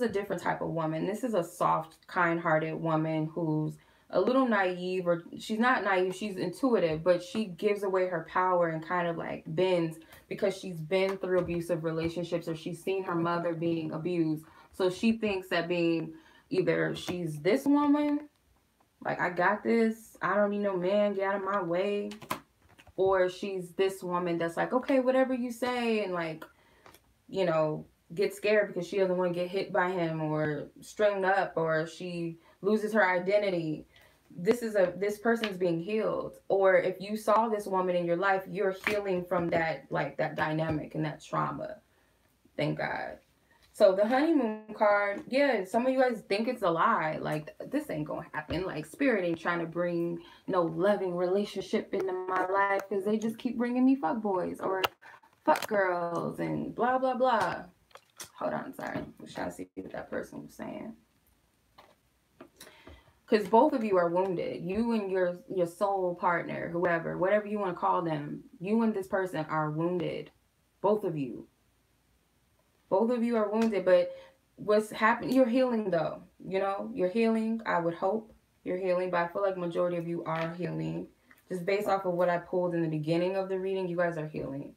a different type of woman. This is a soft, kind-hearted woman who's a little naive, or she's not naive, she's intuitive, but she gives away her power and kind of like bends because she's been through abusive relationships, or she's seen her mother being abused. So she thinks that being either she's this woman, like, I got this, I don't need no man, get out of my way, or she's this woman that's like, okay, whatever you say, and like, you know, get scared because she doesn't want to get hit by him or strung up, or she loses her identity. This person's being healed. Or if you saw this woman in your life, you're healing from that, like that dynamic and that trauma. Thank God. So the honeymoon card, yeah, some of you guys think it's a lie. Like, this ain't gonna happen. Like, Spirit ain't trying to bring no loving relationship into my life because they just keep bringing me fuck boys or fuck girls and blah, blah, blah. Hold on, sorry. I was trying to see what that person was saying. Because both of you are wounded. You and your soul partner, whoever, whatever you want to call them, you and this person are wounded. Both of you. Both of you are wounded, but what's happening, you're healing though. You know, you're healing. I would hope you're healing, but I feel like majority of you are healing. Just based off of what I pulled in the beginning of the reading, you guys are healing.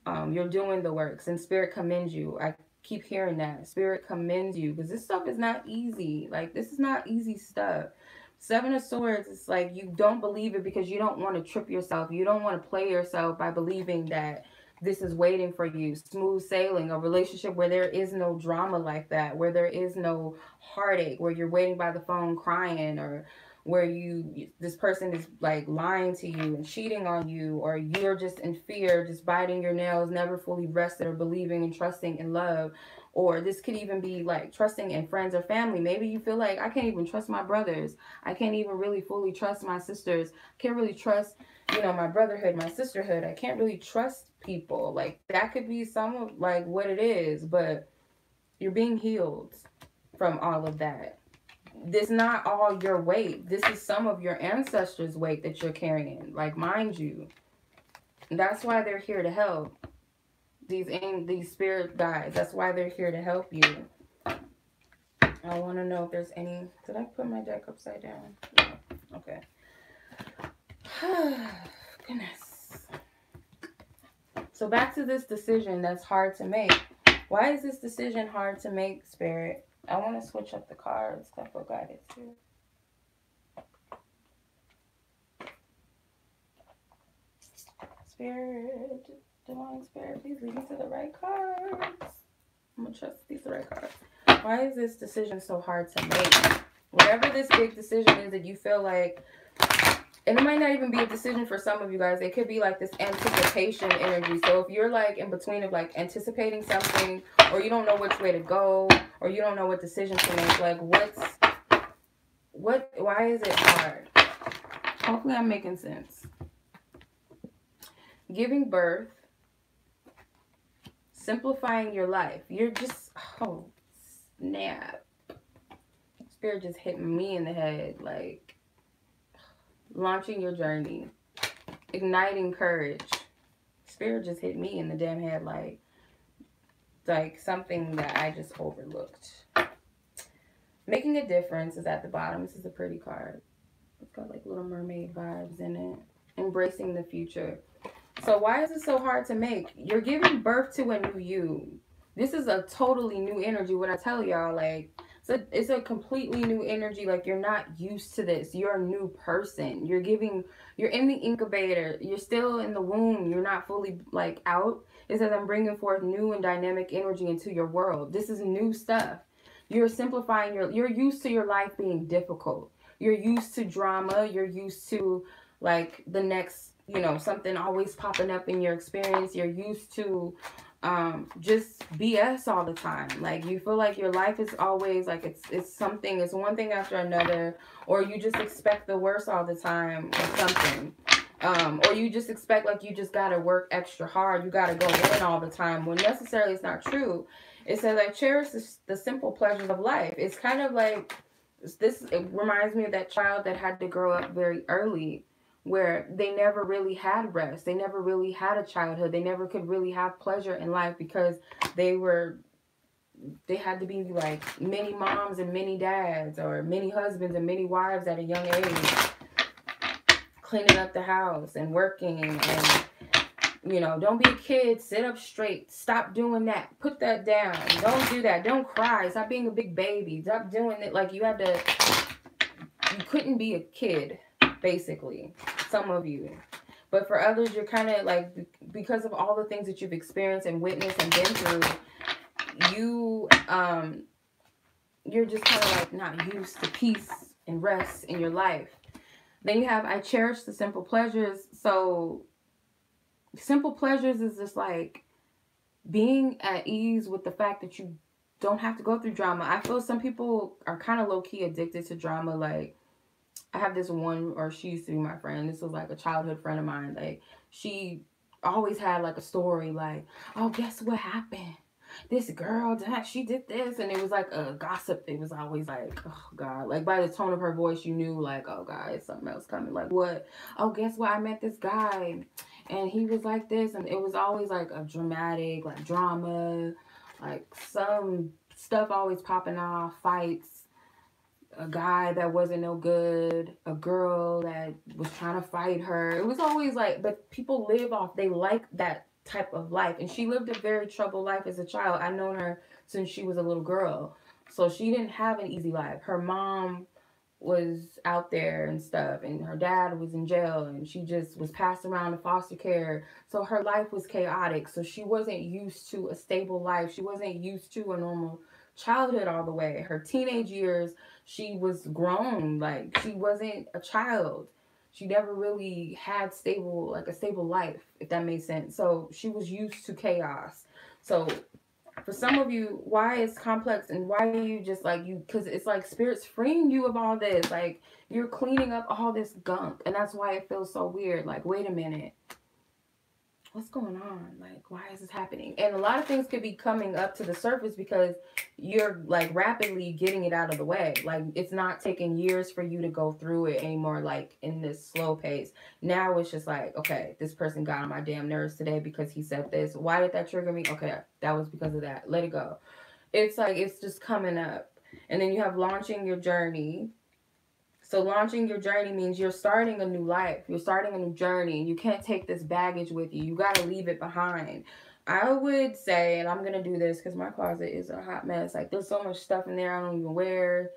You're doing the works, and Spirit commends you. I keep hearing that. Spirit commends you, because this stuff is not easy. Like, this is not easy stuff. Seven of Swords, it's like you don't believe it because you don't want to trip yourself. You don't want to play yourself by believing that this is waiting for you. Smooth sailing, a relationship where there is no drama like that, where there is no heartache, where you're waiting by the phone crying, or where this person is like lying to you and cheating on you, or you're just in fear, just biting your nails, never fully rested or believing and trusting in love. Or this could even be like trusting in friends or family. Maybe you feel like, I can't even trust my brothers. I can't even really fully trust my sisters. Can't really trust, you know, my brotherhood, my sisterhood. I can't really trust people. Like, that could be some of like what it is, but you're being healed from all of that. This is not all your weight. This is some of your ancestors' weight that you're carrying. Like, mind you. That's why they're here to help. These spirit guides. That's why they're here to help you. I want to know if there's any... Did I put my deck upside down? No. Okay. Goodness. So back to this decision that's hard to make. Why is this decision hard to make, Spirit? I want to switch up the cards. I forgot it too. Spirit, Divine Spirit, please lead me to the right cards. I'm going to trust these are the right cards. Why is this decision so hard to make? Whatever this big decision is that you feel like, and it might not even be a decision for some of you guys. It could be like this anticipation energy. So if you're like in between of like anticipating something, or you don't know which way to go, or you don't know what decision to make, like why is it hard? Hopefully I'm making sense. Giving birth, simplifying your life. You're just, oh, snap. Spirit just hit me in the head, like, launching your journey, igniting courage. Spirit just hit me in the damn head, like something that I just overlooked. Making a difference is at the bottom. This is a pretty card. It's got like Little Mermaid vibes in it. Embracing the future. So why is it so hard to make? You're giving birth to a new you. This is a totally new energy. What I tell y'all, like, it's a completely new energy. Like, you're not used to this. You're a new person. You're in the incubator. You're still in the womb. You're not fully, like, out. It says, I'm bringing forth new and dynamic energy into your world. This is new stuff. You're simplifying you're used to your life being difficult. You're used to drama. You're used to, like, the next, something always popping up in your experience. You're used to just BS all the time. Like, you feel like your life is always like it's one thing after another, or you just expect the worst all the time or something. Or you just expect, like, you just gotta work extra hard, you gotta go in all the time, when necessarily it's not true. It says, I cherish the simple pleasures of life. It's kind of like it reminds me of that child that had to grow up very early, where they never really had rest. They never really had a childhood. They never could really have pleasure in life because they had to be like many moms and many dads, or many husbands and many wives at a young age, cleaning up the house and working. And don't be a kid, sit up straight, stop doing that, put that down, don't do that, don't cry, stop being a big baby, stop doing it. Like, you couldn't be a kid, basically, some of you. But for others, you're kind of like, because of all the things that you've experienced and witnessed and been through, you're just kind of like not used to peace and rest in your life. Then you have, I cherish the simple pleasures. So simple pleasures is just like being at ease with the fact that you don't have to go through drama. I feel some people are kind of low-key addicted to drama. Like, I have this one, or she used to be my friend. This was like a childhood friend of mine. Like, she always had like a story like, oh, guess what happened? This girl, she did this. And it was like a gossip. It was always like, oh, God. Like, by the tone of her voice, you knew, like, oh, God, it's something else coming. Like, what? Oh, guess what? I met this guy, and he was like this. And it was always like a dramatic, like, drama. Like, some stuff always popping off, fights. A guy that wasn't no good, a girl that was trying to fight her. It was always like, but people they like that type of life. And she lived a very troubled life as a child. I've known her since she was a little girl. So she didn't have an easy life. Her mom was out there and stuff, and her dad was in jail, and she just was passed around to foster care. So her life was chaotic. So she wasn't used to a stable life. She wasn't used to a normal childhood all the way. Her teenage years, she was grown. Like, she wasn't a child. She never really had a stable life, if that makes sense. So she was used to chaos. So for some of you, why it's complex, and why you just like because it's like spirit's freeing you of all this. Like, you're cleaning up all this gunk, and that's why it feels so weird. Like, wait a minute, what's going on? Like, why is this happening? And a lot of things could be coming up to the surface because you're like rapidly getting it out of the way. Like, it's not taking years for you to go through it anymore, like in this slow pace. Now it's just like, okay, this person got on my damn nerves today because he said this. Why did that trigger me? Okay, that was because of that. Let it go. It's like, it's just coming up. And then you have launching your journey. So launching your journey means you're starting a new life. You're starting a new journey. You can't take this baggage with you. You got to leave it behind. I would say, and I'm going to do this because my closet is a hot mess. Like, there's so much stuff in there I don't even wear.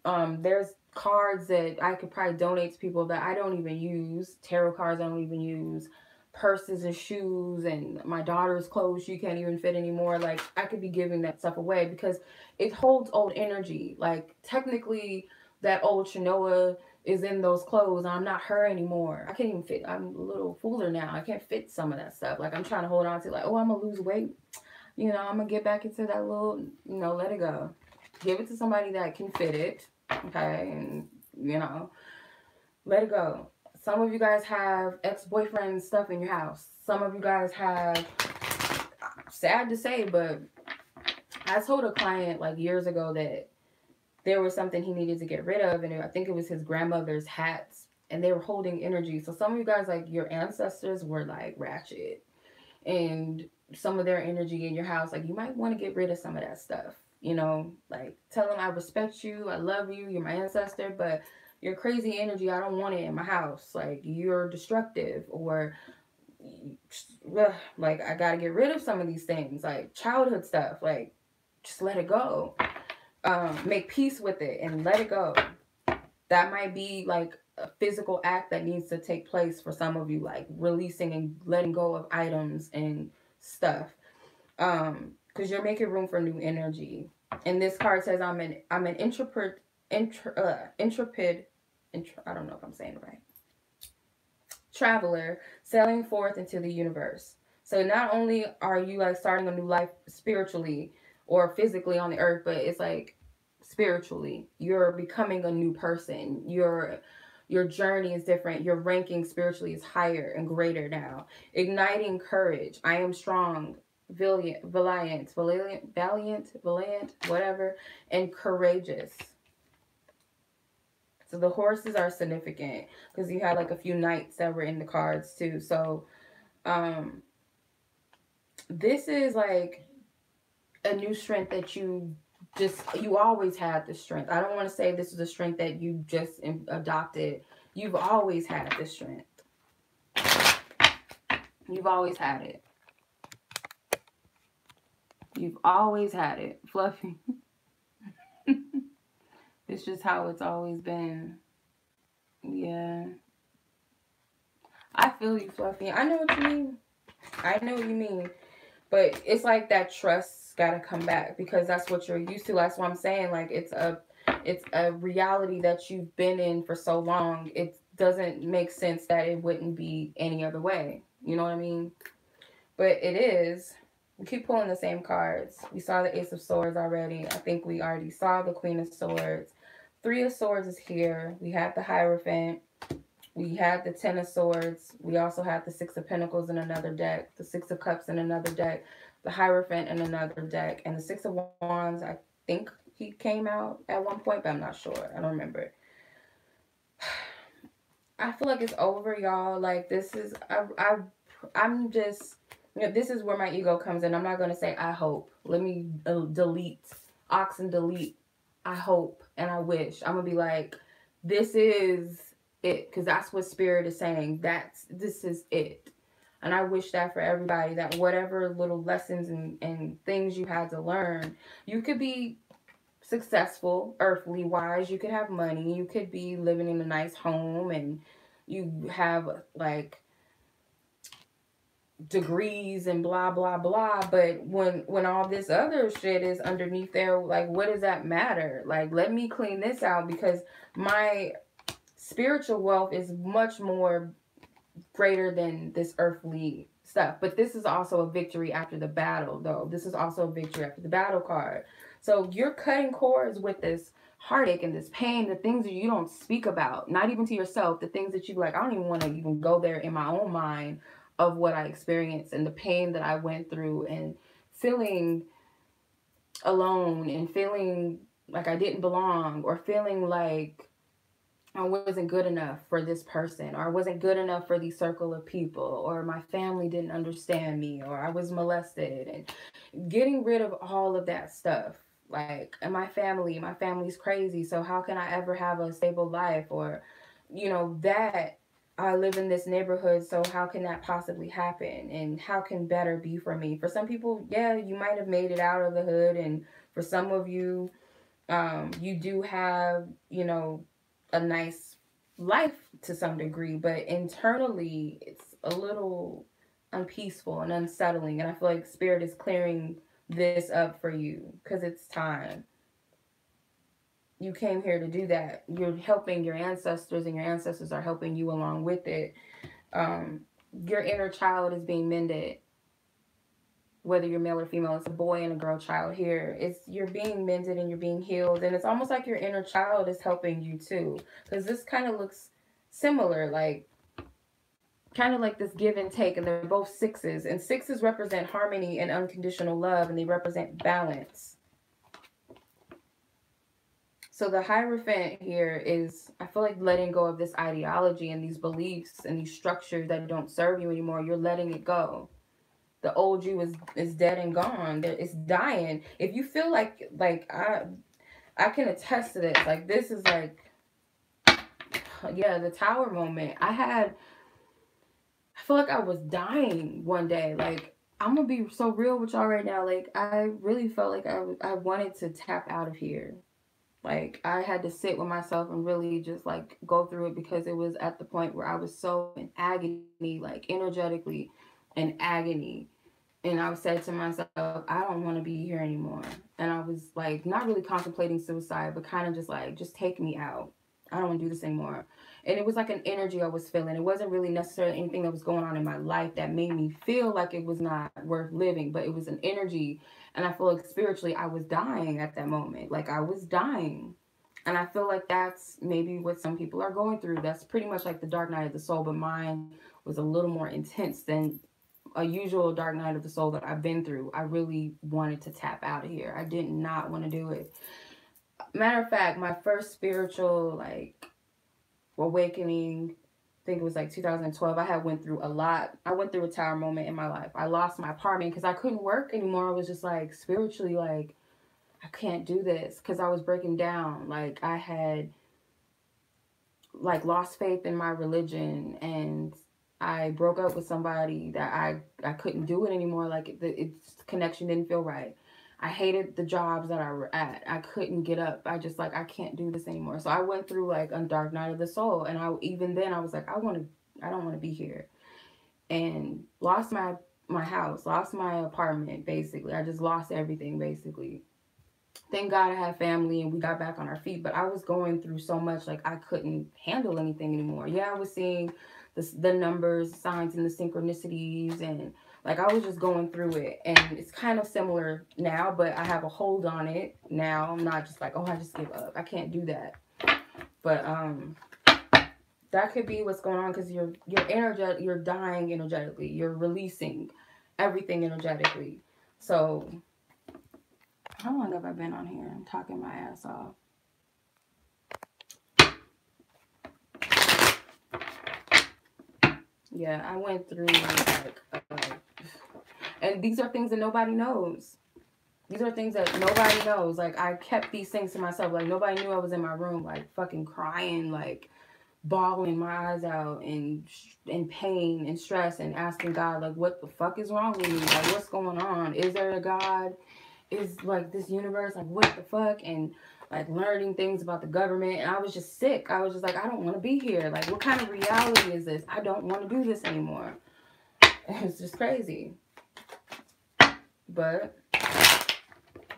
There's cards that I could probably donate to people that I don't even use. Tarot cards I don't even use. Purses and shoes and my daughter's clothes she can't even fit anymore. Like, I could be giving that stuff away because it holds old energy. Like, technically, that old Chenoa is in those clothes, and I'm not her anymore. I can't even fit. I'm a little fuller now. I can't fit some of that stuff. Like, I'm trying to hold on to, like, oh, I'm gonna lose weight. I'm gonna get back into that little, let it go. Give it to somebody that can fit it, okay? And, let it go. Some of you guys have ex-boyfriend stuff in your house. Some of you guys have, sad to say, but I told a client, like, years ago that there was something he needed to get rid of, and I think it was his grandmother's hats, and they were holding energy. So some of you guys, like, your ancestors were, like, ratchet, and some of their energy in your house, like, you might want to get rid of some of that stuff, like, tell them I respect you, I love you, you're my ancestor, but your crazy energy, I don't want it in my house. Like, you're destructive, or like, I gotta get rid of some of these things, like childhood stuff, like, just let it go. Make peace with it and let it go. That might be like a physical act that needs to take place for some of you, like releasing and letting go of items and stuff. Because you're making room for new energy. And this card says I'm an intrepid, I don't know if I'm saying it right, traveler sailing forth into the universe. So not only are you like starting a new life spiritually or physically on the earth, but it's like spiritually. You're becoming a new person. Your journey is different. Your ranking spiritually is higher and greater now. Igniting courage. I am strong, valiant, whatever, and courageous. So the horses are significant because you had like a few knights that were in the cards too. So this is like a new strength that you always had the strength. I don't want to say this is a strength that you just adopted. You've always had this strength. You've always had it. You've always had it. Fluffy. It's just how it's always been. Yeah. I feel you, Fluffy. I know what you mean. I know what you mean. But it's like that trust's got to come back because that's what you're used to. That's what I'm saying. Like, it's a reality that you've been in for so long. It doesn't make sense that it wouldn't be any other way. You know what I mean? But it is. We keep pulling the same cards. We saw the Ace of Swords already. I think we already saw the Queen of Swords. Three of Swords is here. We have the Hierophant. We had the Ten of Swords. We also had the Six of Pentacles in another deck. The Six of Cups in another deck. The Hierophant in another deck. And the Six of Wands, I think he came out at one point, but I'm not sure. I don't remember. I feel like it's over, y'all. Like, this is... I'm just... You know, this is where my ego comes in. I'm not going to say, I hope. Let me delete. Ox and delete. I hope and I wish. I'm going to be like, this is it. Because that's what Spirit is saying. This is it. And I wish that for everybody. That whatever little lessons and things you had to learn. You could be successful, earthly wise. You could have money. You could be living in a nice home. And you have like... degrees and blah blah blah, but when all this other shit is underneath there, like, what does that matter? Like, let me clean this out because my spiritual wealth is much more greater than this earthly stuff. But this is also a victory after the battle, though. This is also a victory after the battle card. So you're cutting cords with this heartache and this pain, the things that you don't speak about, not even to yourself, the things that you like, I don't even want to even go there in my own mind of what I experienced and the pain that I went through and feeling alone and feeling like I didn't belong or feeling like I wasn't good enough for this person or I wasn't good enough for the circle of people or my family didn't understand me or I was molested, and getting rid of all of that stuff. Like, and my family's crazy, so how can I ever have a stable life? Or, you know, that I live in this neighborhood, so how can that possibly happen? And how can better be for me? For some people, yeah, you might have made it out of the hood. And for some of you, you do have, you know, a nice life to some degree. But internally, it's a little unpeaceful and unsettling. And I feel like Spirit is clearing this up for you because it's time. You came here to do that. You're helping your ancestors, and your ancestors are helping you along with it. Your inner child is being mended. Whether you're male or female, it's a boy and a girl child here. You're being mended and you're being healed. And it's almost like your inner child is helping you too. Because this kind of looks similar, like kind of like this give and take. And they're both sixes. And sixes represent harmony and unconditional love. And they represent balance. So the Hierophant here is, I feel like letting go of this ideology and these beliefs and these structures that don't serve you anymore. You're letting it go. The old you is dead and gone. It's dying. If you feel like I can attest to this. Like, this is like, yeah, the Tower moment. I feel feel like I was dying one day. Like, I'm gonna be so real with y'all right now. Like, I really felt like I wanted to tap out of here. Like, I had to sit with myself and really just like go through it, because it was at the point where I was so in agony, like energetically in agony. And I said to myself, I don't want to be here anymore. And I was like, not really contemplating suicide, but kind of just like, just take me out. I don't want to do this anymore. And it was like an energy I was feeling. It wasn't really necessarily anything that was going on in my life that made me feel like it was not worth living, but it was an energy. And I feel like spiritually, I was dying at that moment. Like, I was dying. And I feel like that's maybe what some people are going through. That's pretty much like the dark night of the soul, but mine was a little more intense than a usual dark night of the soul that I've been through. I really wanted to tap out of here. I did not want to do it. Matter of fact, my first spiritual like awakening, I think it was like 2012. I had went through a lot. I went through a tower moment in my life. I lost my apartment because I couldn't work anymore. I was just like spiritually like, I can't do this, because I was breaking down. Like, I had like lost faith in my religion, and I broke up with somebody that I couldn't do it anymore. Like, its connection didn't feel right. I hated the jobs that I were at. I couldn't get up. I just like, I can't do this anymore. So I went through like a dark night of the soul, and even then I was like, I don't want to be here, and lost my house, lost my apartment. Basically, I just lost everything. Basically, thank God I had family and we got back on our feet. But I was going through so much, like I couldn't handle anything anymore. Yeah, I was seeing the numbers, signs, and the synchronicities, and like I was just going through it. And it's kind of similar now, but I have a hold on it now. I'm not just like, oh, I just give up. I can't do that. But that could be what's going on, because you're dying energetically. You're releasing everything energetically. So how long have I been on here? I'm talking my ass off. Yeah, I went through like, and these are things that nobody knows. These are things that nobody knows. Like, I kept these things to myself. Like, nobody knew I was in my room, like fucking crying, like bawling my eyes out, and in pain and stress, and asking God, like, what the fuck is wrong with me? Like, what's going on? Is there a God? Is like this universe, like what the fuck? And like learning things about the government, and I was just sick. I was just like, I don't want to be here. Like, what kind of reality is this? I don't want to do this anymore. It's just crazy. But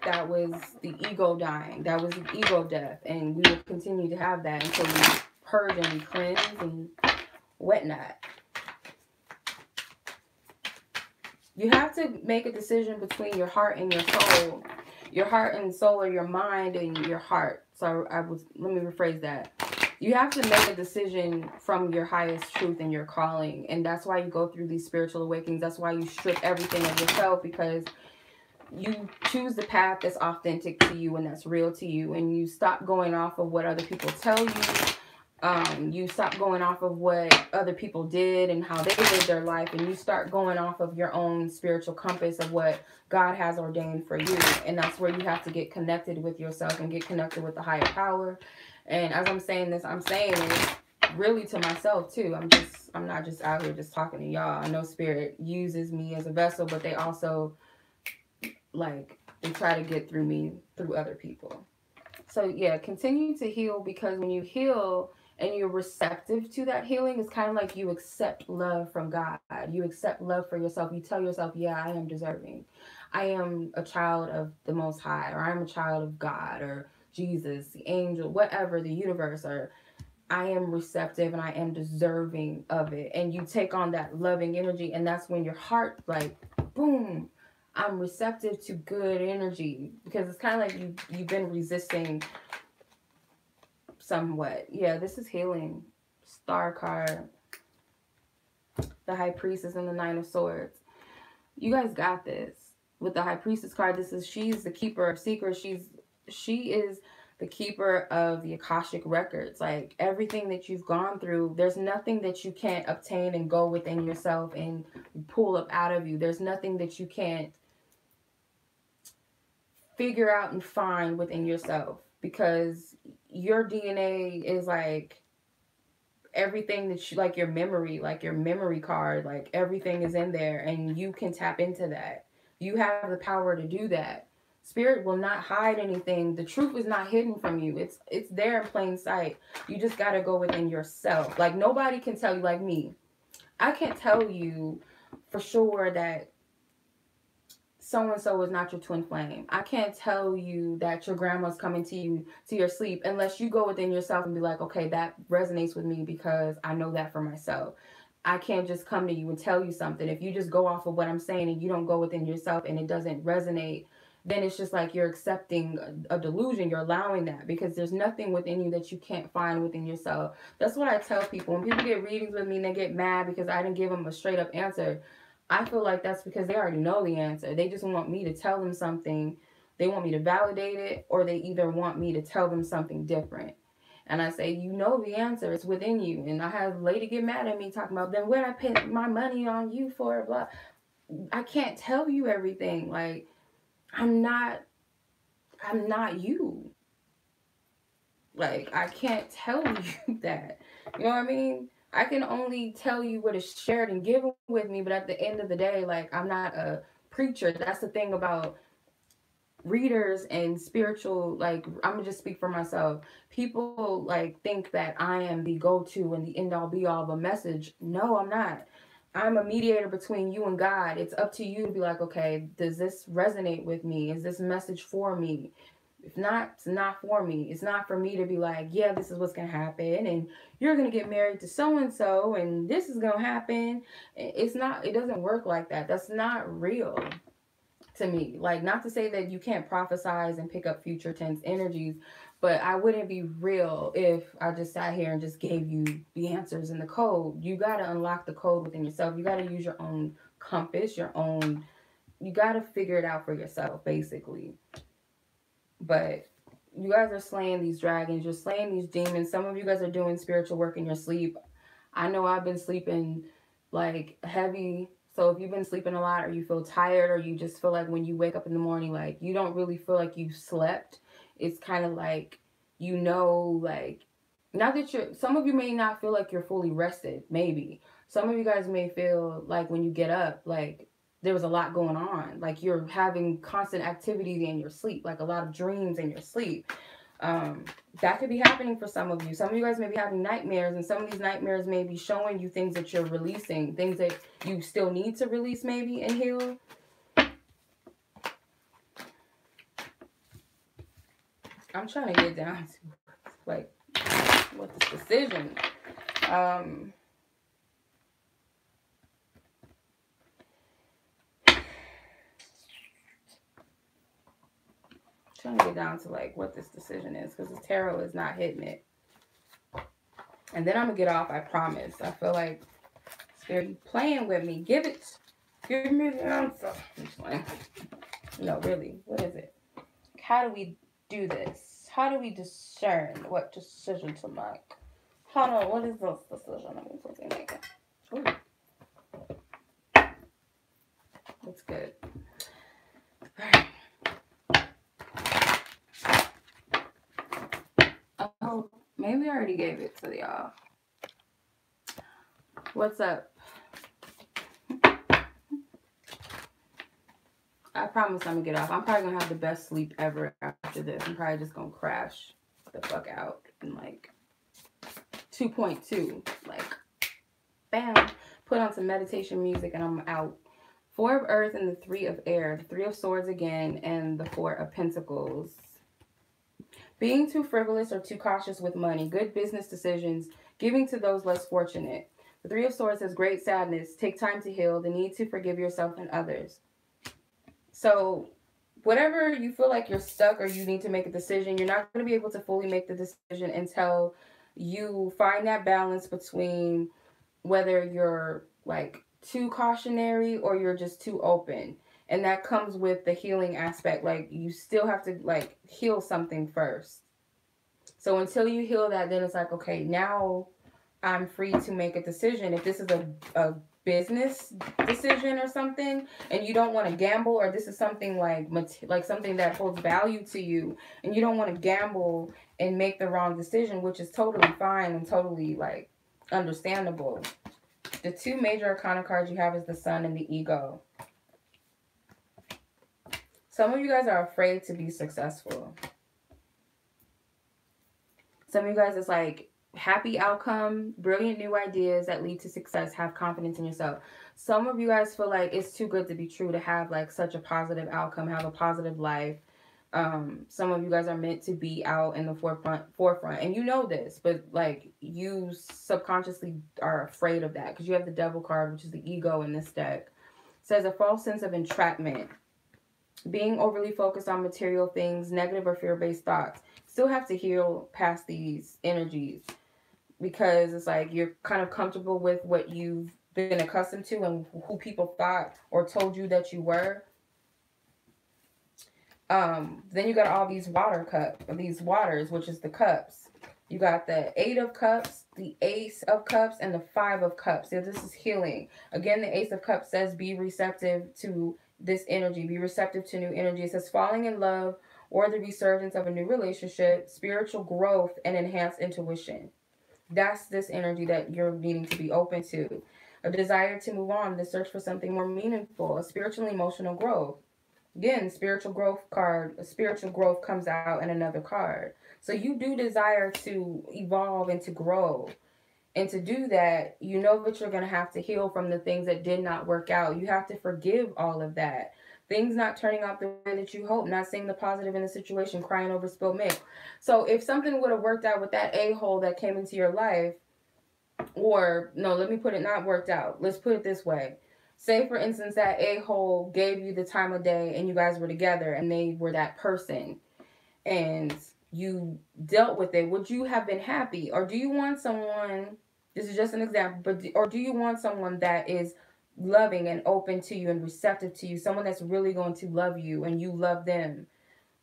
that was the ego dying. That was the ego death, and we will continue to have that until we purge and we cleanse and whatnot. You have to make a decision between your heart and your soul. Your heart and soul, or your mind and your heart. So let me rephrase that. You have to make a decision from your highest truth and your calling. And that's why you go through these spiritual awakenings. That's why you strip everything of yourself, because you choose the path that's authentic to you and that's real to you. And you stop going off of what other people tell you. You stop going off of what other people did and how they lived their life, and you start going off of your own spiritual compass of what God has ordained for you. And that's where you have to get connected with yourself and get connected with the higher power. And as I'm saying this, I'm saying it really to myself too. I'm not just out here just talking to y'all. I know Spirit uses me as a vessel, but they also like, they try to get through me through other people. So yeah, continue to heal, because when you heal and you're receptive to that healing, it's kind of like you accept love from God. You accept love for yourself. You tell yourself, yeah, I am deserving. I am a child of the Most High, or I'm a child of God, or Jesus, the angel, whatever, the universe, or I am receptive and I am deserving of it. And you take on that loving energy, and that's when your heart, like, boom, I'm receptive to good energy, because it's kind of like you've been resisting somewhat. Yeah, this is healing. Star card. The High Priestess and the Nine of Swords. You guys got this. With the High Priestess card, she's the keeper of secrets. She is the keeper of the Akashic records. Like, everything that you've gone through, there's nothing that you can't obtain and go within yourself and pull up out of you. There's nothing that you can't figure out and find within yourself, because your DNA is like everything that you, like your memory card, like everything is in there and you can tap into that. You have the power to do that. Spirit will not hide anything. The truth is not hidden from you. It's there in plain sight. You just got to go within yourself. Like nobody can tell you, like me. I can't tell you for sure that so-and-so is not your twin flame. I can't tell you that your grandma's coming to you to your sleep unless you go within yourself and be like, okay, that resonates with me because I know that for myself. I can't just come to you and tell you something. If you just go off of what I'm saying and you don't go within yourself and it doesn't resonate, then it's just like you're accepting a delusion. You're allowing that because there's nothing within you that you can't find within yourself. That's what I tell people. When people get readings with me and they get mad because I didn't give them a straight up answer, I feel like that's because they already know the answer. They just want me to tell them something. They want me to validate it, or they either want me to tell them something different. And I say, you know the answer. It's within you. And I had a lady get mad at me talking about, then what I pay my money on you for, blah. I can't tell you everything. Like, I'm not you. Like, I can't tell you that. You know what I mean? I can only tell you what is shared and given with me, but at the end of the day, like, I'm not a preacher. That's the thing about readers and spiritual, like, I'm gonna just speak for myself. People, like, think that I am the go-to and the end-all be-all of a message. No, I'm not. I'm a mediator between you and God. It's up to you to be like, okay, does this resonate with me? Is this message for me? If not, it's not for me. It's not for me to be like, yeah, this is what's going to happen. And you're going to get married to so-and-so. And this is going to happen. It's not, it doesn't work like that. That's not real to me. Like, not to say that you can't prophesize and pick up future tense energies, but I wouldn't be real if I just sat here and just gave you the answers and the code. You got to unlock the code within yourself. You got to use your own compass, you got to figure it out for yourself, basically. But you guys are slaying these dragons. You're slaying these demons. Some of you guys are doing spiritual work in your sleep. I know I've been sleeping like heavy. So if you've been sleeping a lot or you feel tired or you just feel like when you wake up in the morning, like you don't really feel like you slept. It's kind of like, like, not that some of you may not feel like you're fully rested. Maybe. Some of you guys may feel like when you get up, like, there was a lot going on. Like you're having constant activity in your sleep, like a lot of dreams in your sleep. That could be happening for some of you. Some of you guys may be having nightmares, and some of these nightmares may be showing you things that you're releasing, things that you still need to release maybe and heal. I'm trying to get down to like what this decision. Trying to get down to like what this decision is because the tarot is not hitting it. And then I'm gonna get off, I promise. I feel like Spirit playing with me. Give me the answer. I'm just playing. No, really, what is it? How do we do this? How do we discern what decision to make? Hold on, what is this decision I'm supposed to make? Ooh. That's good. All right. Oh, maybe I already gave it to y'all. What's up? I promise I'm gonna get off. I'm probably gonna have the best sleep ever after this. I'm probably just gonna crash the fuck out in like 2.2. Like, bam. Put on some meditation music and I'm out. 4 of Earth and the 3 of Air. The 3 of Swords again and the 4 of Pentacles. Being too frivolous or too cautious with money. Good business decisions. Giving to those less fortunate. The 3 of Swords says great sadness. Take time to heal. The need to forgive yourself and others. So whatever you feel like you're stuck or you need to make a decision, you're not going to be able to fully make the decision until you find that balance between whether you're like too cautionary or you're just too open. And that comes with the healing aspect. Like, you still have to like heal something first. So until you heal that, then it's like, okay, now I'm free to make a decision. If this is a business decision or something, and you don't want to gamble, or this is something like something that holds value to you, and you don't want to gamble and make the wrong decision, which is totally fine and totally like understandable. The two major arcana cards you have is the Sun and the Ego. Some of you guys are afraid to be successful. Some of you guys, it's like happy outcome, brilliant new ideas that lead to success, have confidence in yourself. Some of you guys feel like it's too good to be true to have like such a positive outcome, have a positive life. Some of you guys are meant to be out in the forefront, and you know this, but like you subconsciously are afraid of that because you have the Devil card, which is the ego in this deck. It says a false sense of entrapment, being overly focused on material things, negative or fear-based thoughts. Still have to heal past these energies because it's like you're kind of comfortable with what you've been accustomed to and who people thought or told you that you were. Then you got all these these waters, which is the cups. You got the 8 of cups, the Ace of cups, and the 5 of cups. So this is healing. Again, the Ace of cups says be receptive to this energy. Be receptive to new energy. It says falling in love or the resurgence of a new relationship, spiritual growth, and enhanced intuition. That's this energy that you're needing to be open to. A desire to move on, to search for something more meaningful, a spiritual and emotional growth. Again, spiritual growth card, a spiritual growth comes out in another card. So you do desire to evolve and to grow. And to do that, you know that you're going to have to heal from the things that did not work out. You have to forgive all of that. Things not turning out the way that you hope, not seeing the positive in the situation, crying over spilled milk. So if something would have worked out with that a-hole that came into your life, or no, let me put it not worked out. Let's put it this way. Say, for instance, that a-hole gave you the time of day and you guys were together and they were that person and you dealt with it. Would you have been happy? Or do you want someone, this is just an example, but or do you want someone that is loving and open to you and receptive to you, someone that's really going to love you and you love them?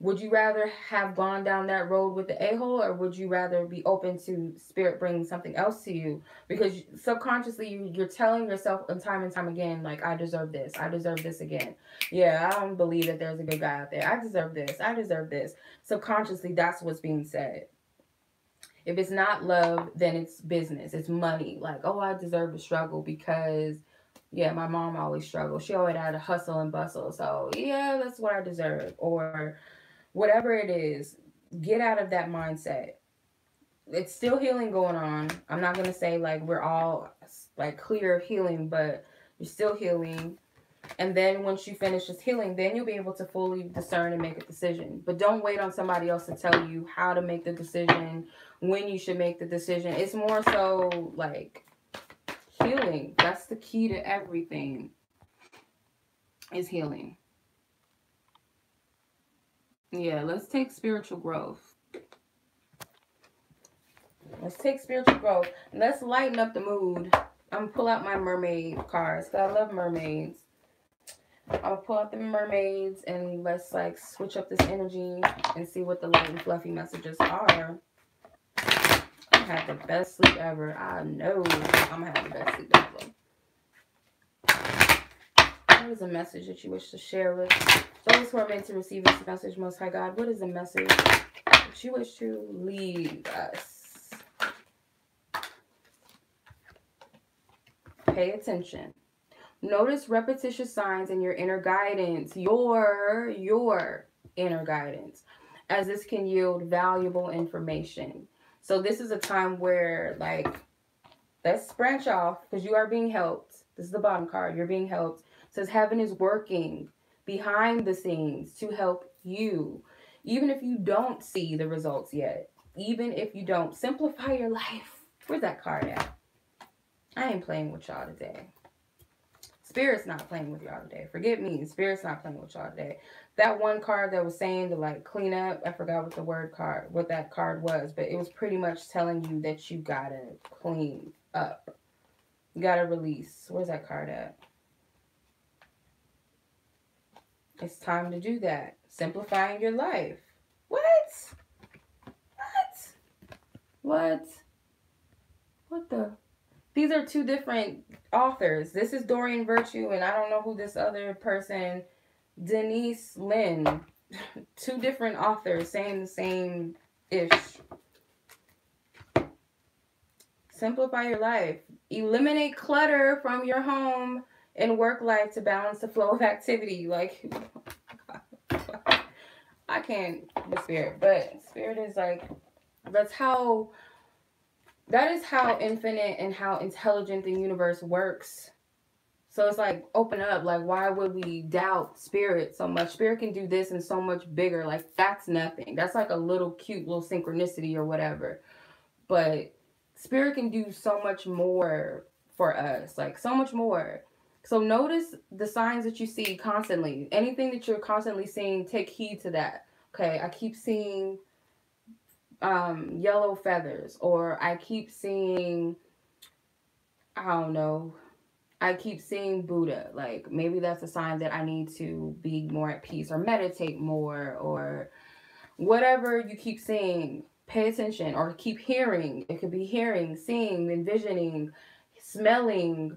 Would you rather have gone down that road with the a-hole, or would you rather be open to spirit bringing something else to you? Because subconsciously you're telling yourself time and time again, like, I deserve this. I deserve this again. Yeah, I don't believe that there's a good guy out there. I deserve this. I deserve this. Subconsciously, that's what's being said. If it's not love, then it's business. It's money. Like, oh, I deserve to struggle because, yeah, my mom always struggled. She always had to hustle and bustle. So, yeah, that's what I deserve. Or whatever it is, get out of that mindset. It's still healing going on. I'm not going to say like we're all like clear of healing, but you're still healing. And then once you finish this healing, then you'll be able to fully discern and make a decision. But don't wait on somebody else to tell you how to make the decision, when you should make the decision. It's more so like healing. That's the key to everything, is healing. Yeah, let's take spiritual growth. Let's take spiritual growth. Let's lighten up the mood. I'm going to pull out my mermaid cards because I love mermaids. I'm going to pull out the mermaids and let's like switch up this energy and see what the light and fluffy messages are. I had the best sleep ever. I know I'm going to have the best sleep ever. What is a message that you wish to share with those who are meant to receive this message, Most High God? What is a message that you wish to leave us? Pay attention. Notice repetitious signs in your inner guidance, your inner guidance, as this can yield valuable information. So this is a time where, like, let's branch off because you are being helped. This is the bottom card. You're being helped. It says heaven is working behind the scenes to help you. Even if you don't see the results yet, even if you don't, simplify your life. Where's that card at? I ain't playing with y'all today. Spirit's not playing with y'all today. Forget me. Spirit's not playing with y'all today. That one card that was saying to like clean up, I forgot what that card was, but it was pretty much telling you that you gotta clean up. You gotta release. Where's that card at? It's time to do that. Simplifying your life. What? What? What the? These are two different authors. This is Dorian Virtue, and I don't know who this other person, Denise Lynn. Two different authors saying the same-ish. Simplify your life. Eliminate clutter from your home and work life to balance the flow of activity. Like, I can't with spirit, but spirit is like, that is how infinite and how intelligent the universe works. So it's like, open up. Like, why would we doubt spirit so much? Spirit can do this and so much bigger. Like, that's nothing. That's like a little cute little synchronicity or whatever. But spirit can do so much more for us. Like, so much more. So notice the signs that you see constantly. Anything that you're constantly seeing, take heed to that. Okay, I keep seeing yellow feathers, or I keep seeing, I don't know, I keep seeing Buddha. Like, maybe that's a sign that I need to be more at peace or meditate more, or whatever you keep seeing. Pay attention, or keep hearing. It could be hearing, seeing, envisioning, smelling,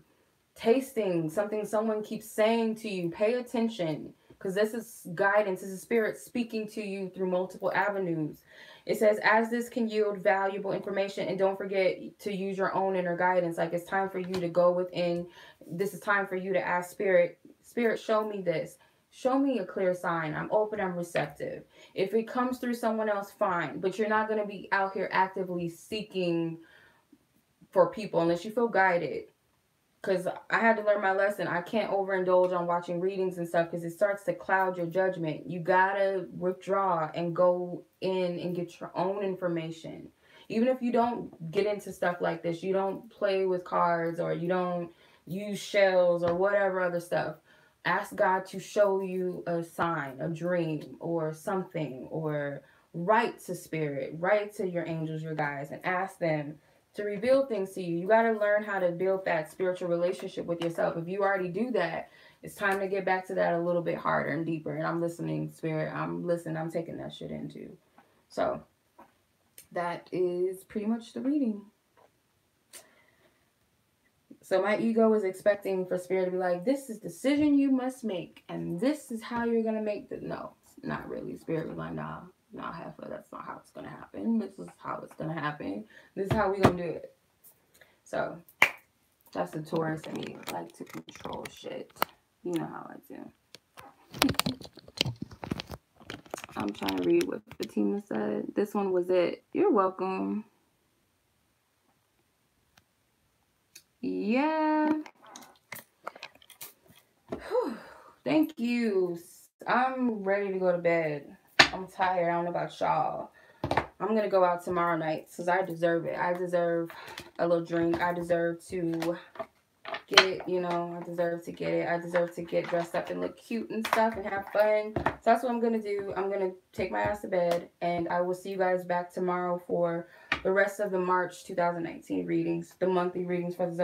tasting something someone keeps saying to you. Pay attention, because this is guidance. This is spirit speaking to you through multiple avenues. It says, as this can yield valuable information, and don't forget to use your own inner guidance. Like, it's time for you to go within. This is time for you to ask spirit, spirit, show me this. Show me a clear sign. I'm open, I'm receptive. If it comes through someone else, fine. But you're not going to be out here actively seeking for people unless you feel guided. Because I had to learn my lesson. I can't overindulge on watching readings and stuff, because it starts to cloud your judgment. You gotta withdraw and go in and get your own information. Even if you don't get into stuff like this, you don't play with cards, or you don't use shells or whatever other stuff. Ask God to show you a sign, a dream, or something, or write to spirit, write to your angels, your guides, and ask them to reveal things to you. You got to learn how to build that spiritual relationship with yourself. If you already do that, it's time to get back to that a little bit harder and deeper. And I'm listening, spirit. I'm listening. I'm taking that shit in too. So that is pretty much the reading. So my ego is expecting for spirit to be like, this is the decision you must make, and this is how you're going to make the... No, not really. Spirit was like, nah, heifer, that's not how it's going to happen. This is how it's going to happen. This is how we going to do it. So that's the Taurus in me. I like to control shit. You know how I do. I'm trying to read what Fatima said. This one was it. You're welcome. Yeah. Whew. Thank you. I'm ready to go to bed. I'm tired. I don't know about y'all. I'm going to go out tomorrow night because I deserve it. I deserve a little drink. I deserve to get it, you know. I deserve to get it. I deserve to get dressed up and look cute and stuff and have fun. So that's what I'm going to do. I'm going to take my ass to bed, and I will see you guys back tomorrow for the rest of the March 2019 readings, the monthly readings for the